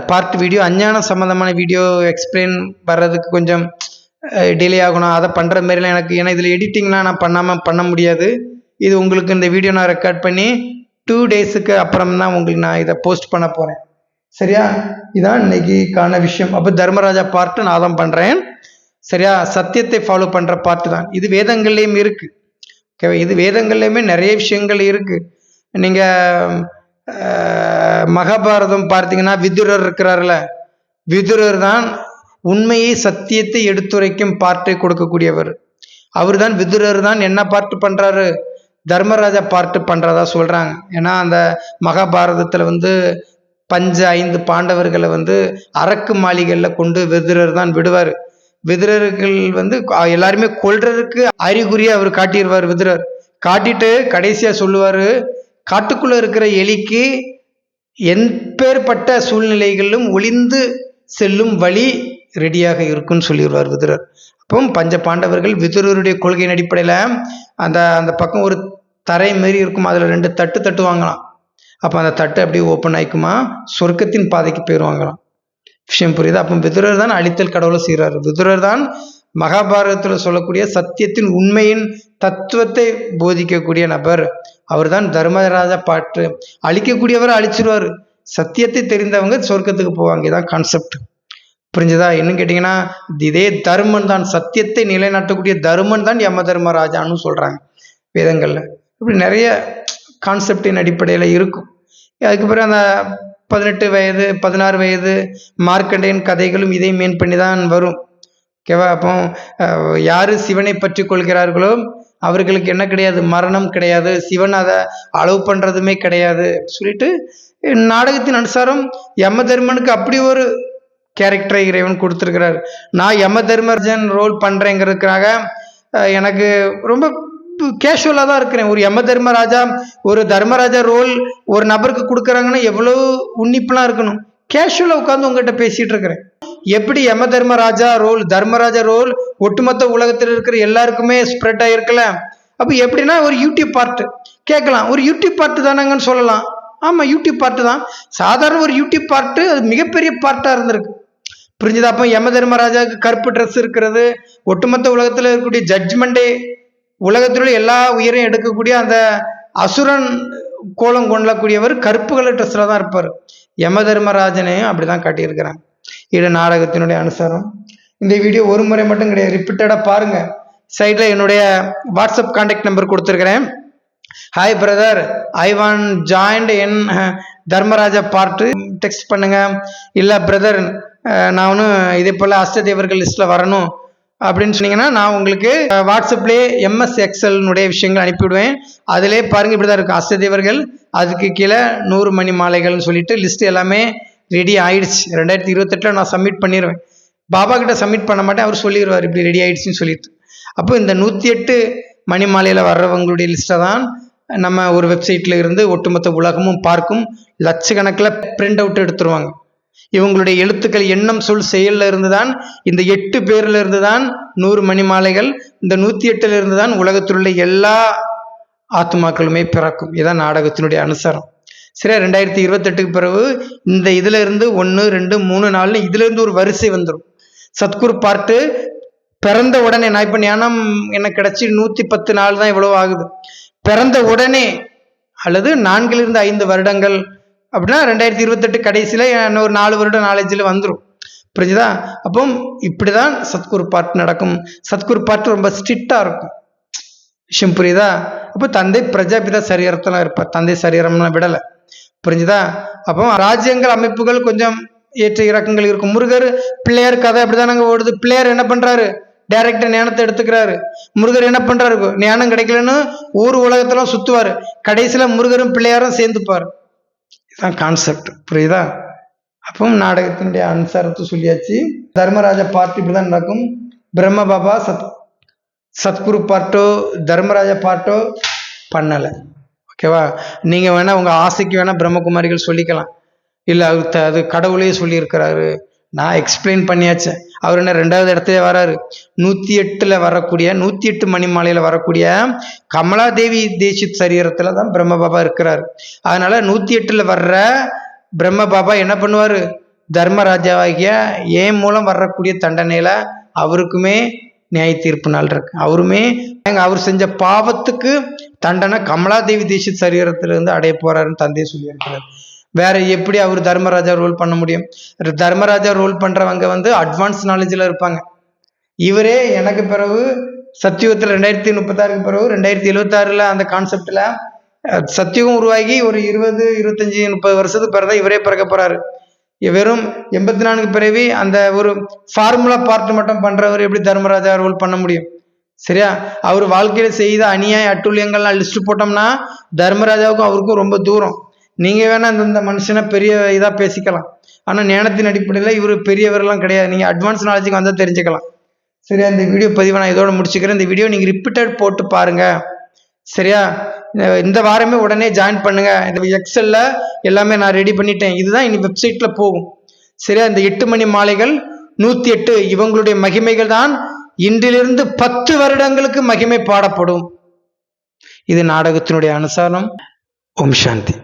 பார்ட் வீடியோ, அஞ்ஞானம் சம்மந்தமான வீடியோ எக்ஸ்பிளைன் வர்றதுக்கு கொஞ்சம் டிலே ஆகணும். அதை பண்ணுற மாதிரிலாம் எனக்கு, ஏன்னா இதில் எடிட்டிங்லாம் நான் பண்ண முடியாது. இது உங்களுக்கு இந்த வீடியோ நான் ரெக்கார்ட் பண்ணி 2 டேஸுக்கு அப்புறம் தான் உங்களுக்கு நான் இதை போஸ்ட் பண்ண போகிறேன். சரியா? இதான் இன்னைக்கான விஷயம். அப்போ தர்மராஜா பார்ட்டு நான் தான் பண்ணுறேன். சரியா? சத்தியத்தை ஃபாலோ பண்ணுற பார்ட்டு தான் இது. வேதங்கள்லேயும் இருக்கு. ஓகேவா? இது வேதங்கள்லேயுமே நிறைய விஷயங்கள் இருக்கு. நீங்கள் மகாபாரதம் பார்த்தீங்கன்னா விதுரர் இருக்கிறார்ல, விதுரர் தான் உண்மையை சத்தியத்தை எடுத்துரைக்கும் பார்ட்டை கொடுக்கக்கூடியவர். அவர் தான் விதுரர் தான் என்ன பார்ட்டு பண்ணுறாரு, தர்மராஜா பார்ட்டு பண்ணுறதா சொல்கிறாங்க. ஏன்னா அந்த மகாபாரதத்தில் பஞ்ச 5 பாண்டவர்களை அரக்கு மாளிகையில் கொண்டு விதுரர் தான் விடுவார். விதுரர்கள் எல்லாருமே கொல்றதுக்கு அறிகுறியை அவர் காட்டிடுவார். விதுரர் காட்டிட்டு கடைசியாக சொல்லுவார், காட்டுக்குள்ளே இருக்கிற எலிக்கு எப்பேற்பட்ட சூழ்நிலைகளிலும் ஒளிந்து செல்லும் வழி ரெடியாக இருக்குன்னு சொல்லிடுவார் விதுரர். அப்போ பஞ்ச பாண்டவர்கள் விதுரருடைய கொள்கையின் அடிப்படையில் அந்த அந்த பக்கம் ஒரு தரை மாரி இருக்கும், அதில் 2 தட்டு தட்டுவாங்களாம். அப்போ அந்த தட்டு அப்படியே ஓப்பன் ஆயிக்குமா, சொர்க்கத்தின் பாதைக்கு போயிடுவாங்களாம். விஷயம் புரியுது? அப்போ விதுரர் தான் அழித்தல் கடவுளை செய்கிறார். விதுரர் தான் மகாபாரதத்தில் சொல்லக்கூடிய சத்தியத்தின் உண்மையின் தத்துவத்தை போதிக்கக்கூடிய நபர். அவர் தான் தர்மராஜா பாட்டு. அழிக்கக்கூடியவரை அழிச்சிருவார். சத்தியத்தை தெரிந்தவங்க சொர்க்கத்துக்கு போவாங்க. இதான் கான்செப்ட். புரிஞ்சுதா? இன்னும் கேட்டிங்கன்னா இதே தர்மன் தான், சத்தியத்தை நிலைநாட்டக்கூடிய தர்மன் தான் யம தர்மராஜான்னு சொல்கிறாங்க வேதங்களில். இப்படி நிறைய கான்செப்டின் அடிப்படையில் இருக்கும். அதுக்கு பிறகு அந்த 18 வயது 16 வயது மார்க்கண்டேயன் கதைகளும் இதை மேன் பண்ணி தான் வரும். ஓகேவா? அப்போ யார் சிவனை பற்றி கொள்கிறார்களோ அவர்களுக்கு என்ன கிடையாது, மரணம் கிடையாது, சிவன் அதை அளவு பண்ணுறதுமே கிடையாது சொல்லிட்டு நாடகத்தின் அனுசாரம் யம தர்மனுக்கு அப்படி ஒரு கேரக்டரை இறைவன் கொடுத்துருக்கிறார். நான் யம தர்மராஜன் ரோல் பண்ணுறேங்கிறதுக்காக எனக்கு ரொம்ப கேஷுவலாக தான் இருக்கிறேன். ஒரு யம தர்மராஜா, ஒரு தர்மராஜா ரோல் ஒரு நபருக்கு கொடுக்குறாங்கன்னா எவ்வளோ உன்னிப்புலாம் இருக்கணும். கேஷுவலாக உட்காந்து உங்ககிட்ட பேசிகிட்டு இருக்கிறேன். எப்படி யம தர்மராஜா ரோல், தர்மராஜா ரோல் ஒட்டுமொத்த உலகத்தில் இருக்கிற எல்லாருக்குமே ஸ்ப்ரெட் ஆகிருக்கல. அப்போ எப்படின்னா ஒரு யூடியூப் பார்ட்டு கேட்கலாம், ஒரு யூடியூப் பார்ட்டு தானங்கன்னு சொல்லலாம். ஆமாம், யூடியூப் பார்ட்டு தான். சாதாரண ஒரு யூடியூப் பார்ட்டு அது மிகப்பெரிய பார்ட்டாக இருந்திருக்கு. புரிஞ்சுதா? அப்போ யம தர்மராஜாவுக்கு கருப்பு ட்ரெஸ் இருக்கிறது, ஒட்டுமொத்த உலகத்தில் இருக்கக்கூடிய ஜட்ஜ்மெண்ட்டே, உலகத்தில் எல்லா உயிரையும் எடுக்கக்கூடிய அந்த அசுரன் கோலம் கொள்ளக்கூடியவர் கருப்பு கலர் ட்ரெஸ்ஸில் தான் இருப்பார். யம தர்மராஜனையும் அப்படி தான் காட்டியிருக்கிறாங்க. இது நாடகத்தினுடைய அனுசாரம். இந்த வீடியோ ஒரு முறை மட்டும் கிடையாது, ரிப்பீட்டடாக பாருங்கள். சைடில் என்னுடைய வாட்ஸ்அப் கான்டாக்ட் நம்பர் கொடுத்துருக்கிறேன். Hi brother, I want join in Dharmaraja party text பண்ணுங்க. இல்லை பிரதர், நான் ஒன்றும் இதே போல் அஷ்டதேவர்கள் லிஸ்ட்டில் வரணும் அப்படின்னு சொன்னீங்கன்னா நான் உங்களுக்கு வாட்ஸ்அப்லேயே MS எக்ஸல்னுடைய விஷயங்கள் அனுப்பிவிடுவேன். அதிலே பாருங்கள், இப்படி தான் இருக்கும் அஷ்டதேவர்கள், அதுக்கு கீழே 100 மணி மாலைகள்னு சொல்லிட்டு லிஸ்ட் எல்லாமே ரெடி ஆயிடுச்சு. 2028 நான் சப்மிட் பண்ணிடுவேன். பாபா கிட்ட சப்மிட் பண்ண மாட்டேன், அவர் சொல்லிடுவார் இப்படி ரெடி ஆயிடுச்சுன்னு சொல்லிட்டு. அப்போ இந்த 108 மணி மாலையில் வர்றவங்களுடைய லிஸ்ட்டை தான் நம்ம ஒரு வெப்சைட்டில் இருந்து ஒட்டுமொத்த உலகமும் பார்க்கும். லட்சக்கணக்கில் பிரிண்ட் அவுட் எடுத்துருவாங்க. இவங்களுடைய எழுத்துக்கள், எண்ணம், சொல், செயல்ல இருந்து தான், இந்த 8 பேர்ல இருந்து தான் 100 மணி மாலைகள், இந்த 108 இருந்து தான் உலகத்தில் உள்ள எல்லா ஆத்மாக்களுமே பிறக்கும். இதான் நாடகத்தினுடைய அனுசாரம். சரி, 2028க்கு பிறகு இந்த இதுல இருந்து 1 2 3 4 இதுல இருந்து ஒரு வரிசை வந்துடும். சத்குரு பார்ட்டு பிறந்த உடனே, நான் இப்போ ஞானம் எனக்கு கிடைச்சி 110 நாள் தான் இவ்வளவு ஆகுது. பிறந்த உடனே அல்லது 4 to 5 வருடங்கள் அப்படின்னா 2028 கடைசியில் ஒரு 4 வருடம் நாலேஜில் வந்துடும். புரிஞ்சுதா? அப்போ இப்படிதான் சத்குரு பாட்டு நடக்கும். சத்குரு பாட்டு ரொம்ப ஸ்ட்ரிக்டாக இருக்கும். விஷயம் புரியுதா? அப்போ தந்தை பிரஜாபிதா சரீரத்தெல்லாம் இருப்பார், தந்தை சரீரம்லாம் விடலை. புரிஞ்சுதா? அப்போ ராஜ்யங்கள் அமைப்புகள் கொஞ்சம் ஏற்ற இறக்கங்கள் இருக்கும். முருகர் பிள்ளையார் கதை அப்படிதான் நாங்கள் ஓடுது. பிள்ளையார் என்ன பண்ணுறாரு, டைரக்டா ஞானத்தை எடுத்துக்கிறாரு. முருகர் என்ன பண்றாரு, ஞானம் கிடைக்கலன்னு ஊர் உலகத்தெல்லாம் சுத்துவாரு. கடைசியில முருகரும் பிள்ளையாரும் சேர்ந்துப்பாரு. இதுதான் கான்செப்ட். புரியுதா? அப்போ நாடகத்தினுடைய அனுசாரத்தை சொல்லியாச்சு. தர்மராஜா பார்ட் இப்படிதான் நடக்கும். பிரம்ம பாபா சத்குரு பார்ட்டோ தர்மராஜா பார்ட்டோ பண்ணலை. ஓகேவா? நீங்க வேணா உங்க ஆசைக்கு வேணா பிரம்மகுமாரிகள் சொல்லிக்கலாம். இல்லை அது கடவுளே சொல்லியிருக்கிறாரு, நான் எக்ஸ்பிளைன் பண்ணியாச்சு. அவர் என்ன 2வது இடத்துல வராரு. 108 வரக்கூடிய 108 மணி மாலையில் வரக்கூடிய கமலாதேவி தேசித் சரீரத்தில் தான் பிரம்ம பாபா இருக்கிறார். அதனால 108 வர்ற பிரம்ம பாபா என்ன பண்ணுவார், தர்மராஜாவாகிய ஏன் மூலம் வரக்கூடிய தண்டனையில அவருக்குமே நியாய தீர்ப்பு நாள் இருக்கு. அவருமே அவர் செஞ்ச பாவத்துக்கு தண்டனை கமலாதேவி தேசித் சரீரத்திலிருந்து அடைய போறாருன்னு தந்தையை சொல்லியிருக்கிறார். வேற எப்படி அவர் தர்மராஜா ரோல் பண்ண முடியும்? தர்மராஜா ரோல் பண்றவங்க வந்து அட்வான்ஸ் நாலேஜ்ல இருப்பாங்க. இவரே எனக்கு பிறகு சத்தியுகத்தில் 2036 பிறகு 2076 அந்த கான்செப்ட்ல சத்தியுகம் உருவாகி ஒரு 20, 25, 30 வருஷத்துக்கு பிறகு இவரே பிறக்க போறாரு. வெறும் 84 பிறவி அந்த ஒரு ஃபார்முலா பார்ட் மட்டும் பண்றவர் எப்படி தர்மராஜா ரோல் பண்ண முடியும்? சரியா? அவர் வாழ்க்கையில செய்த அநியாய அட்டூழியங்கள்லாம் லிஸ்ட் போட்டோம்னா தர்மராஜாவுக்கும் அவருக்கும் ரொம்ப தூரம். நீங்க வேணா இந்த மனுஷனை பெரிய இதா பேசிக்கலாம், ஆனா ஞானத்தின் அடிப்படையில் இவர் பெரியவரெல்லாம் கிடையாது. நீங்க அட்வான்ஸ் நாலேஜுக்கு வந்தா தெரிஞ்சுக்கலாம். சரியா? இந்த வீடியோ பதிவை நான் இதோட முடிச்சுக்கிறேன். இந்த வீடியோ நீங்க ரிப்பீட்டட் போட்டு பாருங்க. சரியா? இந்த வாரமே உடனே ஜாயின் பண்ணுங்க. இந்த எக்ஸல்ல எல்லாமே நான் ரெடி பண்ணிட்டேன். இதுதான் இனி வெப்சைட்ல போகும். சரியா? இந்த 8 மணி மாலைகள் 108 இவங்களுடைய மகிமைகள் தான் இன்றிலிருந்து 10 வருடங்களுக்கு மகிமை பாடப்படும். இது நாடகத்தினுடைய அனுசாரம். ஓம் சாந்தி.